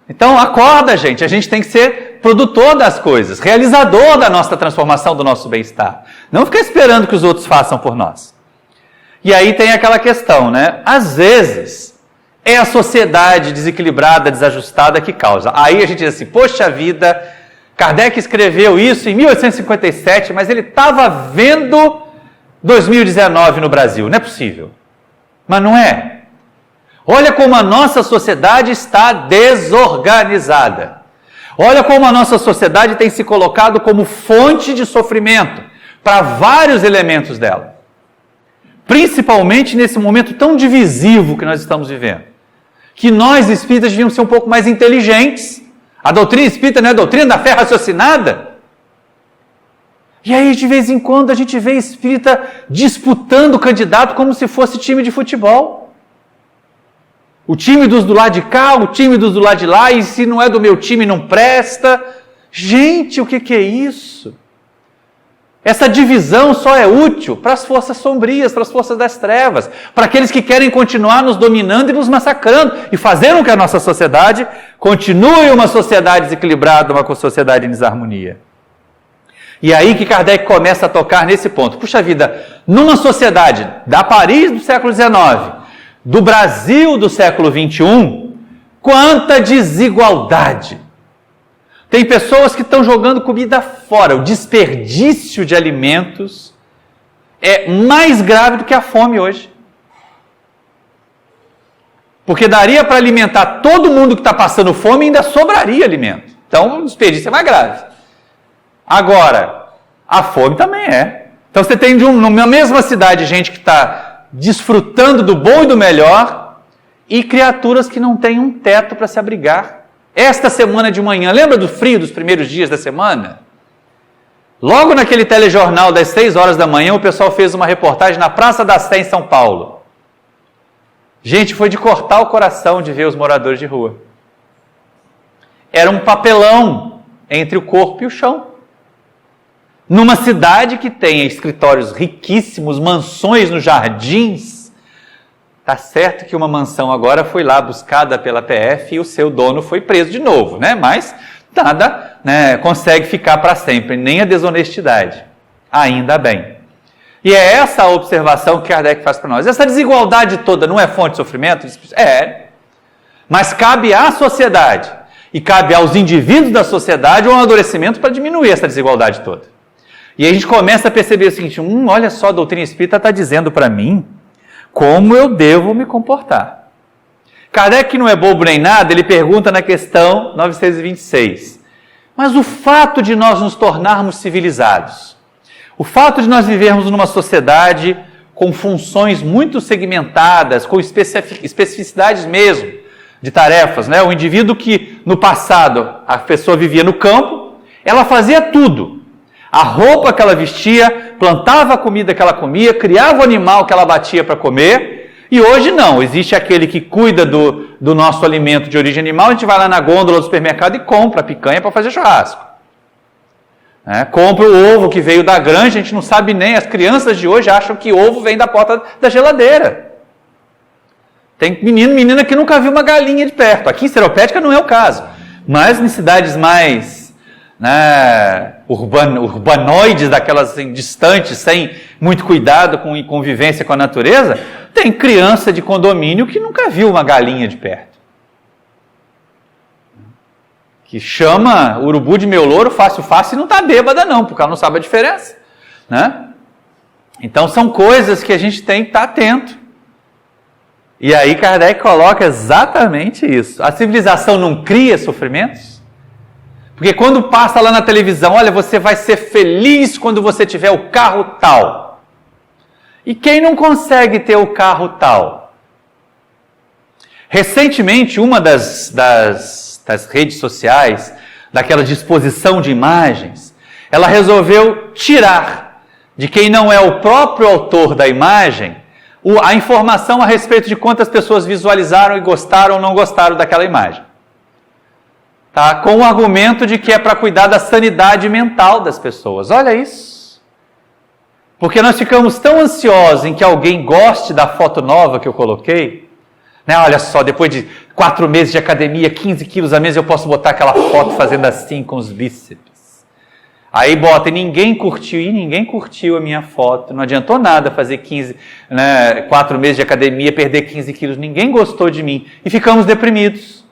Então acorda, gente. A gente tem que ser produtor das coisas, realizador da nossa transformação, do nosso bem-estar. Não ficar esperando que os outros façam por nós. E aí tem aquela questão, né? Às vezes é a sociedade desequilibrada, desajustada que causa. Aí a gente diz assim, poxa vida, Kardec escreveu isso em 1857, mas ele estava vendo 2019 no Brasil, não é possível. Mas não é. Olha como a nossa sociedade está desorganizada. Olha como a nossa sociedade tem se colocado como fonte de sofrimento para vários elementos dela. Principalmente nesse momento tão divisivo que nós estamos vivendo. Que nós espíritas devíamos ser um pouco mais inteligentes. A doutrina espírita não é a doutrina da fé raciocinada. E aí, de vez em quando, a gente vê espírita disputando o candidato como se fosse time de futebol. O time dos do lado de cá, o time dos do lado de lá, e se não é do meu time, não presta. Gente, o que é isso? Essa divisão só é útil para as forças sombrias, para as forças das trevas, para aqueles que querem continuar nos dominando e nos massacrando e fazer com que a nossa sociedade continue uma sociedade desequilibrada, uma sociedade em desarmonia. E aí que Kardec começa a tocar nesse ponto. Puxa vida, numa sociedade da Paris do século XIX, do Brasil do século XXI, quanta desigualdade! Tem pessoas que estão jogando comida fora. O desperdício de alimentos é mais grave do que a fome hoje. Porque daria para alimentar todo mundo que está passando fome e ainda sobraria alimento. Então o desperdício é mais grave. Agora, a fome também é. Então você tem na mesma cidade gente que está desfrutando do bom e do melhor e criaturas que não têm um teto para se abrigar. Esta semana de manhã, lembra do frio dos primeiros dias da semana? Logo naquele telejornal das 6 horas da manhã, o pessoal fez uma reportagem na Praça da Sé, em São Paulo. Gente, foi de cortar o coração de ver os moradores de rua. Era um papelão entre o corpo e o chão. Numa cidade que tem escritórios riquíssimos, mansões nos jardins. Tá certo que uma mansão agora foi lá buscada pela PF e o seu dono foi preso de novo, né? Mas nada, né, consegue ficar para sempre, nem a desonestidade. Ainda bem. E é essa a observação que Kardec faz para nós. Essa desigualdade toda não é fonte de sofrimento? É. Mas cabe à sociedade e cabe aos indivíduos da sociedade um amadurecimento para diminuir essa desigualdade toda. E aí a gente começa a perceber o seguinte, olha só, a doutrina espírita está dizendo para mim como eu devo me comportar. Kardec, que não é bobo nem nada, ele pergunta na questão 926. Mas o fato de nós nos tornarmos civilizados, o fato de nós vivermos numa sociedade com funções muito segmentadas, com especificidades mesmo de tarefas, né? O indivíduo que no passado a pessoa vivia no campo, ela fazia tudo. A roupa que ela vestia, plantava a comida que ela comia, criava o animal que ela batia para comer. E hoje não, existe aquele que cuida do nosso alimento de origem animal, a gente vai lá na gôndola do supermercado e compra a picanha para fazer churrasco. Compra o ovo que veio da granja, a gente não sabe nem, as crianças de hoje acham que ovo vem da porta da geladeira. Tem menina que nunca viu uma galinha de perto. Aqui em Seropédica não é o caso, mas em cidades mais urbanoides, daquelas assim, distantes, sem muito cuidado com convivência com a natureza, tem criança de condomínio que nunca viu uma galinha de perto. Que chama urubu de meu louro, fácil e não está bêbada não, porque ela não sabe a diferença. Né? Então são coisas que a gente tem que estar atento. E aí Kardec coloca exatamente isso. A civilização não cria sofrimentos? Porque quando passa lá na televisão, olha, você vai ser feliz quando você tiver o carro tal. E quem não consegue ter o carro tal? Recentemente, uma das redes sociais, daquela disposição de imagens, ela resolveu tirar de quem não é o próprio autor da imagem a informação a respeito de quantas pessoas visualizaram e gostaram ou não gostaram daquela imagem. Tá? Com o argumento de que é para cuidar da sanidade mental das pessoas. Olha isso. Porque nós ficamos tão ansiosos em que alguém goste da foto nova que eu coloquei. Né? Olha só, depois de 4 meses de academia, 15 quilos a mês, eu posso botar aquela foto fazendo assim com os bíceps. Aí bota, e ninguém curtiu a minha foto. Não adiantou nada fazer 4 meses de academia, perder 15 quilos. Ninguém gostou de mim. E ficamos deprimidos.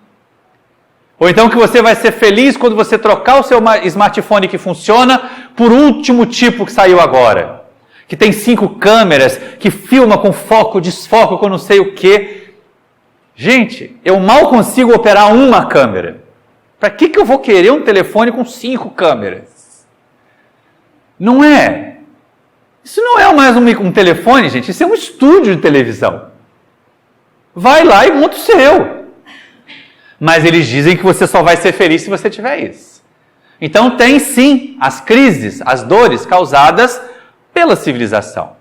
Ou então que você vai ser feliz quando você trocar o seu smartphone que funciona por último tipo que saiu agora. Que tem 5 câmeras, que filma com foco, desfoco, com não sei o quê. Gente, eu mal consigo operar uma câmera. Para que eu vou querer um telefone com 5 câmeras? Não é. Isso não é mais um telefone, gente. Isso é um estúdio de televisão. Vai lá e monta o seu. Mas eles dizem que você só vai ser feliz se você tiver isso. Então tem sim as crises, as dores causadas pela civilização.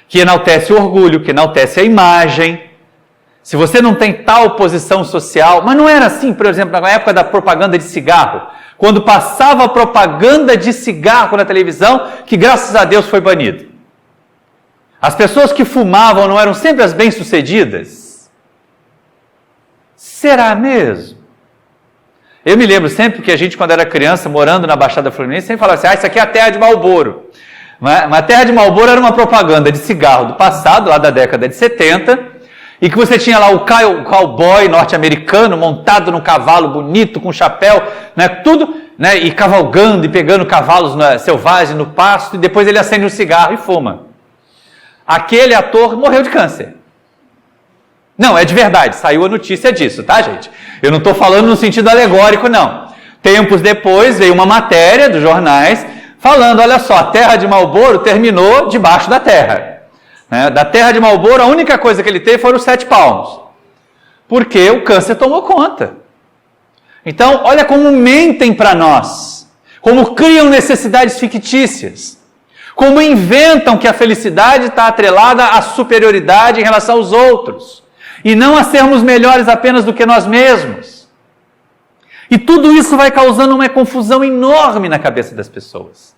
Que enaltece o orgulho, que enaltece a imagem. Se você não tem tal posição social... Mas não era assim, por exemplo, na época da propaganda de cigarro. quando passava propaganda de cigarro na televisão, que graças a Deus foi banido. As pessoas que fumavam não eram sempre as bem-sucedidas? Será mesmo? Eu me lembro sempre que a gente, quando era criança, morando na Baixada Fluminense, sempre falava assim, isso aqui é a terra de Marlboro. Mas a terra de Marlboro era uma propaganda de cigarro do passado, lá da década de 70, e que você tinha lá o cowboy norte-americano montado num cavalo bonito, com chapéu, né, tudo, né, e cavalgando e pegando cavalos selvagens no pasto, e depois ele acende um cigarro e fuma. Aquele ator morreu de câncer. Não, é de verdade, saiu a notícia disso, tá, gente? Eu não estou falando no sentido alegórico, não. Tempos depois veio uma matéria dos jornais falando, olha só, a terra de Marlboro terminou debaixo da terra. Da terra de Marlboro, a única coisa que ele teve foram os 7 palmos. Porque o câncer tomou conta. Então, olha como mentem para nós. Como criam necessidades fictícias. Como inventam que a felicidade está atrelada à superioridade em relação aos outros. E não a sermos melhores apenas do que nós mesmos. E tudo isso vai causando uma confusão enorme na cabeça das pessoas.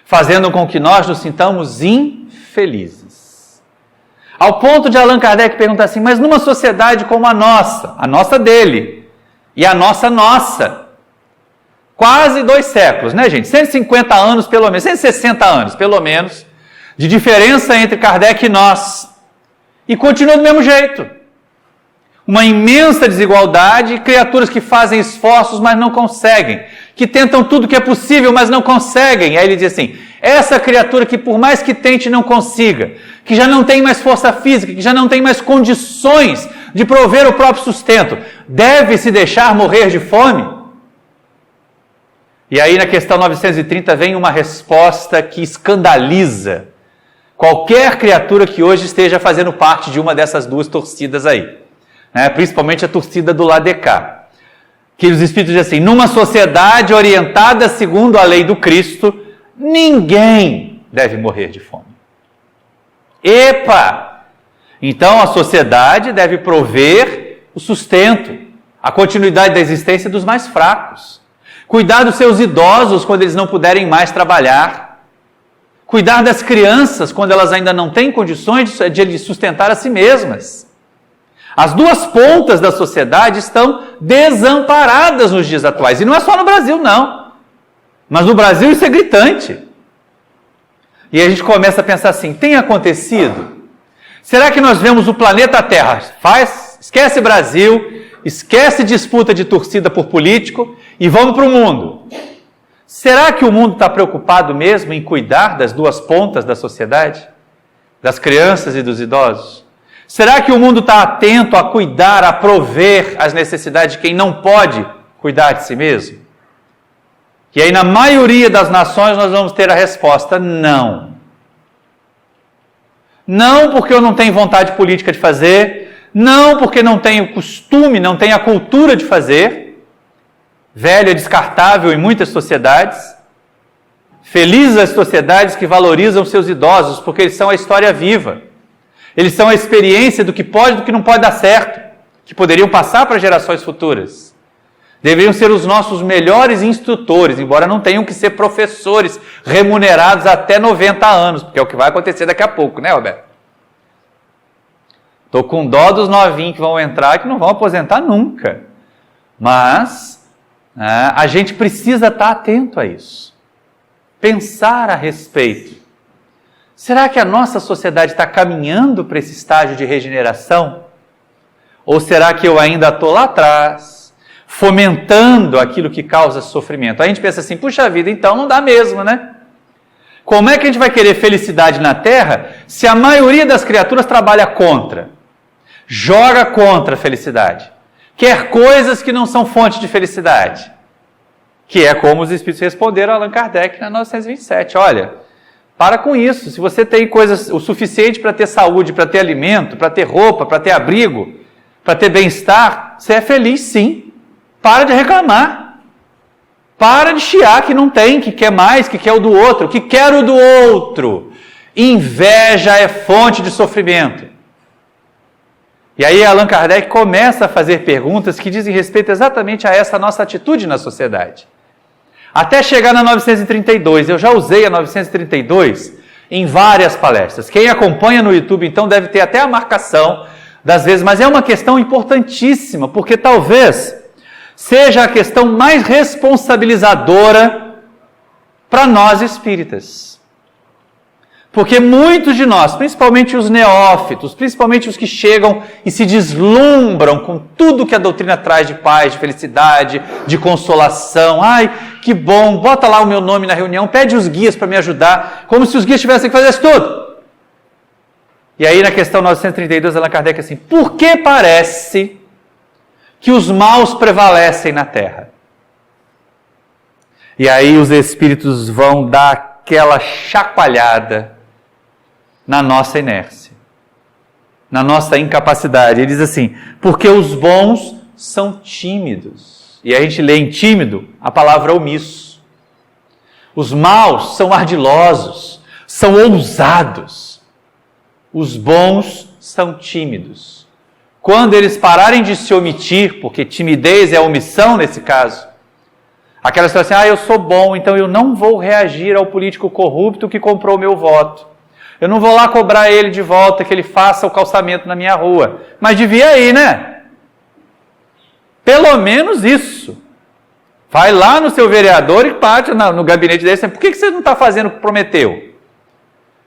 Fazendo com que nós nos sintamos infelizes. Ao ponto de Allan Kardec perguntar assim, mas numa sociedade como a nossa dele, e a nossa, quase 2 séculos, né, gente? 150 anos pelo menos, 160 anos pelo menos, de diferença entre Kardec e nós. E continua do mesmo jeito. Uma imensa desigualdade, criaturas que fazem esforços, mas não conseguem, que tentam tudo que é possível, mas não conseguem. Aí ele diz assim, essa criatura que por mais que tente não consiga, que já não tem mais força física, que já não tem mais condições de prover o próprio sustento, deve se deixar morrer de fome? E aí na questão 930 vem uma resposta que escandaliza qualquer criatura que hoje esteja fazendo parte de uma dessas 2 torcidas aí, né? Principalmente a torcida do lado de cá, que os Espíritos dizem assim, numa sociedade orientada segundo a lei do Cristo, ninguém deve morrer de fome. Epa! Então a sociedade deve prover o sustento, a continuidade da existência dos mais fracos, cuidar dos seus idosos quando eles não puderem mais trabalhar, cuidar das crianças quando elas ainda não têm condições de sustentar a si mesmas. As 2 pontas da sociedade estão desamparadas nos dias atuais, e não é só no Brasil, não. Mas no Brasil isso é gritante. E a gente começa a pensar assim, tem acontecido? Será que nós vemos o planeta Terra? Esquece Brasil, esquece disputa de torcida por político e vamos para o mundo. Será que o mundo está preocupado mesmo em cuidar das 2 pontas da sociedade? Das crianças e dos idosos? Será que o mundo está atento a cuidar, a prover as necessidades de quem não pode cuidar de si mesmo? E aí, na maioria das nações, nós vamos ter a resposta, não. Não porque eu não tenho vontade política de fazer, não porque não tenho costume, não tenho a cultura de fazer, velho é descartável em muitas sociedades, felizes as sociedades que valorizam seus idosos, porque eles são a história viva, eles são a experiência do que pode e do que não pode dar certo, que poderiam passar para gerações futuras. Deveriam ser os nossos melhores instrutores, embora não tenham que ser professores remunerados até 90 anos, porque é o que vai acontecer daqui a pouco, né, Roberto? Estou com dó dos novinhos que vão entrar, que não vão aposentar nunca. Mas a gente precisa estar atento a isso. Pensar a respeito. Será que a nossa sociedade está caminhando para esse estágio de regeneração? Ou será que eu ainda estou lá atrás, fomentando aquilo que causa sofrimento? Aí a gente pensa assim, puxa vida, então não dá mesmo, né? Como é que a gente vai querer felicidade na Terra se a maioria das criaturas trabalha contra? Joga contra a felicidade. Quer coisas que não são fonte de felicidade. Que é como os Espíritos responderam a Allan Kardec na 927. Olha, para com isso. Se você tem coisas o suficiente para ter saúde, para ter alimento, para ter roupa, para ter abrigo, para ter bem-estar, você é feliz sim. Para de reclamar. Para de chiar que não tem, que quer mais, que quer o do outro, que quer o do outro. Inveja é fonte de sofrimento. E aí Allan Kardec começa a fazer perguntas que dizem respeito exatamente a essa nossa atitude na sociedade. até chegar na 932. Eu já usei a 932 em várias palestras. Quem acompanha no YouTube, então, deve ter até a marcação das vezes, mas é uma questão importantíssima, porque talvez seja a questão mais responsabilizadora para nós espíritas. Porque muitos de nós, principalmente os neófitos, principalmente os que chegam e se deslumbram com tudo que a doutrina traz de paz, de felicidade, de consolação. Ai, que bom, bota lá o meu nome na reunião, pede os guias para me ajudar, como se os guias tivessem que fazer isso tudo. E aí na questão 932, Allan Kardec assim, por que parece que os maus prevalecem na Terra? E aí os espíritos vão dar aquela chacoalhada na nossa inércia, na nossa incapacidade. Ele diz assim, porque os bons são tímidos. E a gente lê em tímido a palavra omisso. Os maus são ardilosos, são ousados. Os bons são tímidos. Quando eles pararem de se omitir, porque timidez é omissão nesse caso, aquela situação assim, eu sou bom, então eu não vou reagir ao político corrupto que comprou meu voto. Eu não vou lá cobrar ele de volta que ele faça o calçamento na minha rua. Mas devia ir, né? Pelo menos isso. Vai lá no seu vereador e bate no gabinete dele. Por que você não está fazendo o que prometeu?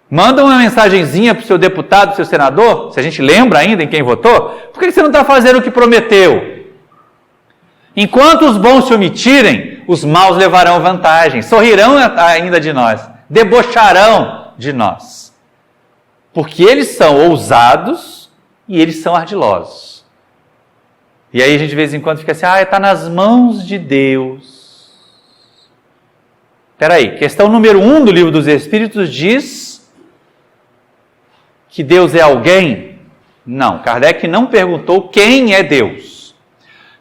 Manda uma mensagenzinha para o seu deputado, para o seu senador, se a gente lembra ainda em quem votou. Por que você não está fazendo o que prometeu? Enquanto os bons se omitirem, os maus levarão vantagem, sorrirão ainda de nós, debocharão de nós. Porque eles são ousados e eles são ardilosos. E aí a gente de vez em quando fica assim, está nas mãos de Deus. Espera aí, questão número 1 do Livro dos Espíritos diz que Deus é alguém? Não, Kardec não perguntou quem é Deus.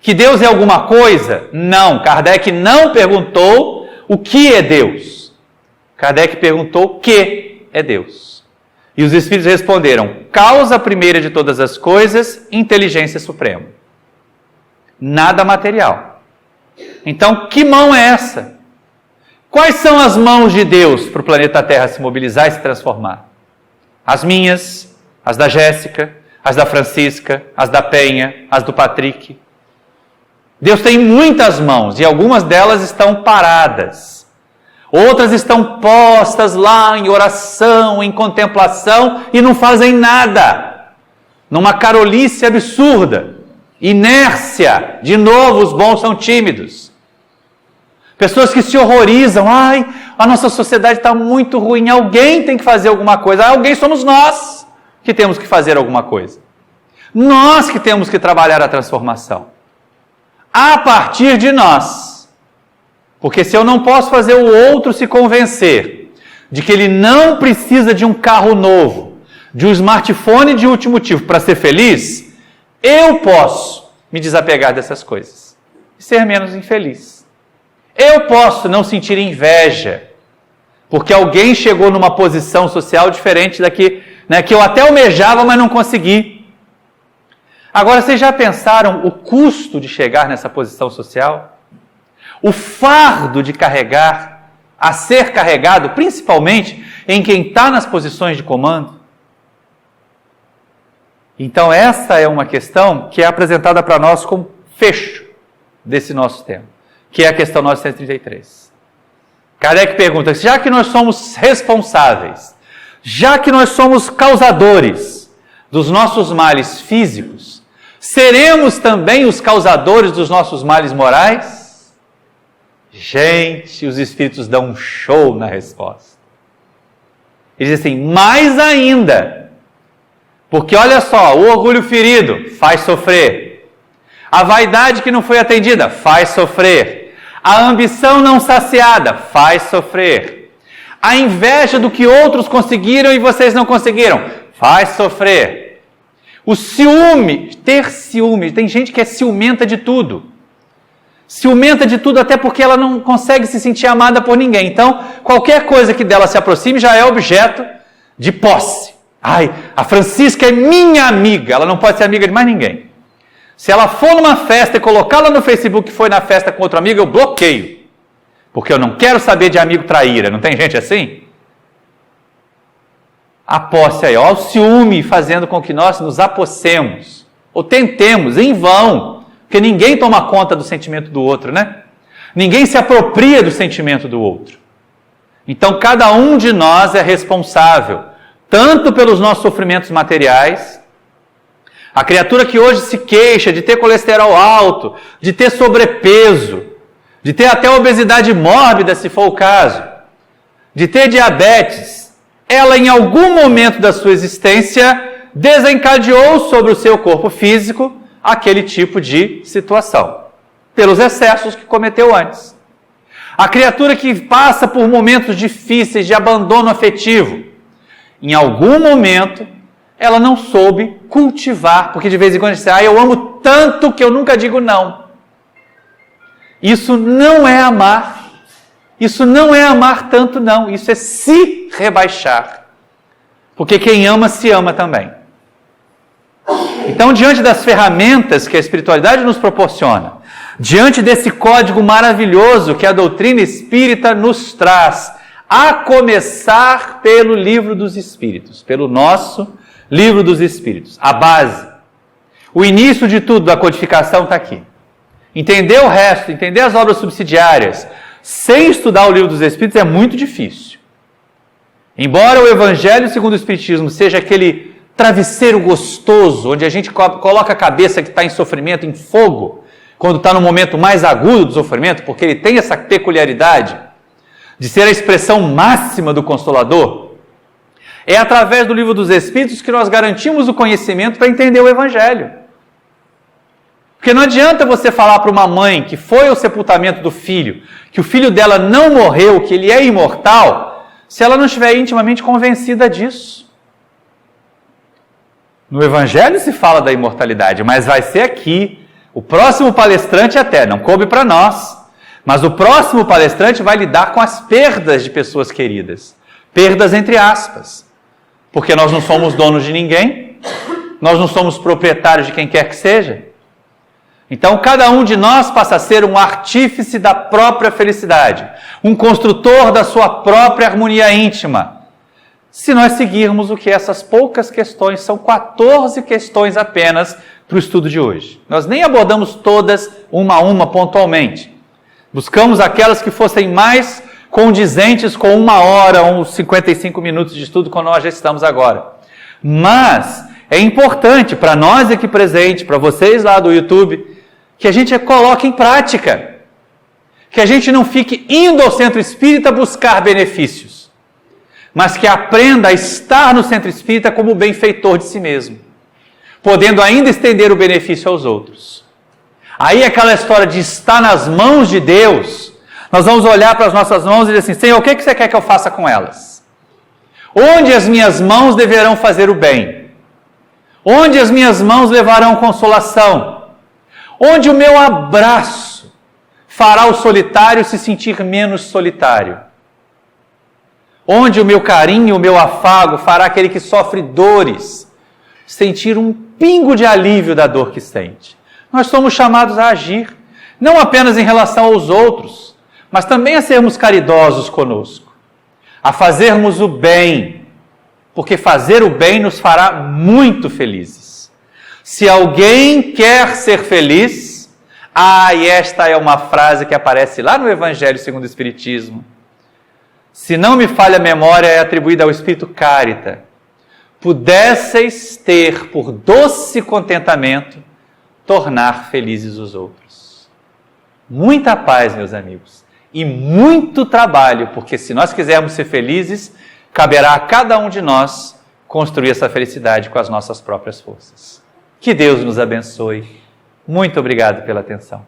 Que Deus é alguma coisa? Não, Kardec não perguntou o que é Deus. Kardec perguntou o que é Deus. E os Espíritos responderam, causa primeira de todas as coisas, inteligência suprema. Nada material. Então, que mão é essa? Quais são as mãos de Deus para o planeta Terra se mobilizar e se transformar? As minhas, as da Jéssica, as da Francisca, as da Penha, as do Patrick. Deus tem muitas mãos e algumas delas estão paradas. Outras estão postas lá em oração, em contemplação e não fazem nada. Numa carolice absurda. Inércia. De novo, os bons são tímidos. Pessoas que se horrorizam. A nossa sociedade está muito ruim. Alguém tem que fazer alguma coisa. Alguém somos nós que temos que fazer alguma coisa. Nós que temos que trabalhar a transformação. A partir de nós. Porque se eu não posso fazer o outro se convencer de que ele não precisa de um carro novo, de um smartphone de último tipo para ser feliz, eu posso me desapegar dessas coisas e ser menos infeliz. Eu posso não sentir inveja, porque alguém chegou numa posição social diferente da que eu até almejava, mas não consegui. Agora, vocês já pensaram o custo de chegar nessa posição social? O fardo de carregar, a ser carregado, principalmente em quem está nas posições de comando? Então, essa é uma questão que é apresentada para nós como fecho desse nosso tema, que é a questão 933. Kardec pergunta, já que nós somos responsáveis, já que nós somos causadores dos nossos males físicos, seremos também os causadores dos nossos males morais? Gente, os Espíritos dão um show na resposta. Eles dizem assim, mais ainda, porque olha só, o orgulho ferido faz sofrer, a vaidade que não foi atendida faz sofrer, a ambição não saciada faz sofrer, a inveja do que outros conseguiram e vocês não conseguiram faz sofrer, o ciúme, ter ciúme, tem gente que é ciumenta de tudo. Ciumenta de tudo até porque ela não consegue se sentir amada por ninguém. Então, qualquer coisa que dela se aproxime já é objeto de posse. A Francisca é minha amiga, ela não pode ser amiga de mais ninguém. Se ela for numa festa e colocá-la no Facebook que foi na festa com outro amigo, eu bloqueio. porque eu não quero saber de amigo traíra. Não tem gente assim? A posse aí, ó, o ciúme fazendo com que nós nos apossemos, ou tentemos, em vão, porque ninguém toma conta do sentimento do outro, né? Ninguém se apropria do sentimento do outro. Então, cada um de nós é responsável, tanto pelos nossos sofrimentos materiais. A criatura que hoje se queixa de ter colesterol alto, de ter sobrepeso, de ter até obesidade mórbida, se for o caso, de ter diabetes, ela em algum momento da sua existência desencadeou sobre o seu corpo físico aquele tipo de situação, pelos excessos que cometeu antes. A criatura que passa por momentos difíceis de abandono afetivo, em algum momento ela não soube cultivar, porque de vez em quando diz, eu amo tanto que eu nunca digo não. Isso não é amar. Isso não é amar tanto, não. Isso é se rebaixar. Porque quem ama, se ama também. Então, diante das ferramentas que a espiritualidade nos proporciona, diante desse código maravilhoso que a doutrina espírita nos traz, a começar pelo Livro dos Espíritos, pelo nosso Livro dos Espíritos, a base, o início de tudo da codificação está aqui. Entender o resto, entender as obras subsidiárias, sem estudar o Livro dos Espíritos é muito difícil. Embora o Evangelho segundo o Espiritismo seja aquele travesseiro gostoso, onde a gente coloca a cabeça que está em sofrimento, em fogo, quando está no momento mais agudo do sofrimento, porque ele tem essa peculiaridade de ser a expressão máxima do Consolador, é através do Livro dos Espíritos que nós garantimos o conhecimento para entender o Evangelho. Porque não adianta você falar para uma mãe que foi ao sepultamento do filho, que o filho dela não morreu, que ele é imortal, se ela não estiver intimamente convencida disso. No Evangelho se fala da imortalidade, mas vai ser aqui. O próximo palestrante até, não coube para nós, mas o próximo palestrante vai lidar com as perdas de pessoas queridas. Perdas entre aspas. Porque nós não somos donos de ninguém, nós não somos proprietários de quem quer que seja. Então, cada um de nós passa a ser um artífice da própria felicidade, um construtor da sua própria harmonia íntima, se nós seguirmos o que essas poucas questões, são 14 questões apenas para o estudo de hoje. Nós nem abordamos todas uma a uma pontualmente. Buscamos aquelas que fossem mais condizentes com 1 hora ou 55 minutos de estudo, como nós já estamos agora. Mas é importante para nós aqui presentes, para vocês lá do YouTube, que a gente coloque em prática. Que a gente não fique indo ao centro espírita buscar benefícios, mas que aprenda a estar no centro espírita como benfeitor de si mesmo, podendo ainda estender o benefício aos outros. Aí aquela história de estar nas mãos de Deus, nós vamos olhar para as nossas mãos e dizer assim, Senhor, o que você quer que eu faça com elas? Onde as minhas mãos deverão fazer o bem? Onde as minhas mãos levarão consolação? Onde o meu abraço fará o solitário se sentir menos solitário? Onde o meu carinho, o meu afago fará aquele que sofre dores sentir um pingo de alívio da dor que sente? Nós somos chamados a agir, não apenas em relação aos outros, mas também a sermos caridosos conosco, a fazermos o bem, porque fazer o bem nos fará muito felizes. Se alguém quer ser feliz, e esta é uma frase que aparece lá no Evangelho segundo o Espiritismo, se não me falha a memória, é atribuída ao Espírito Carita, pudesseis ter por doce contentamento, tornar felizes os outros. Muita paz, meus amigos, e muito trabalho, porque se nós quisermos ser felizes, caberá a cada um de nós construir essa felicidade com as nossas próprias forças. Que Deus nos abençoe. Muito obrigado pela atenção.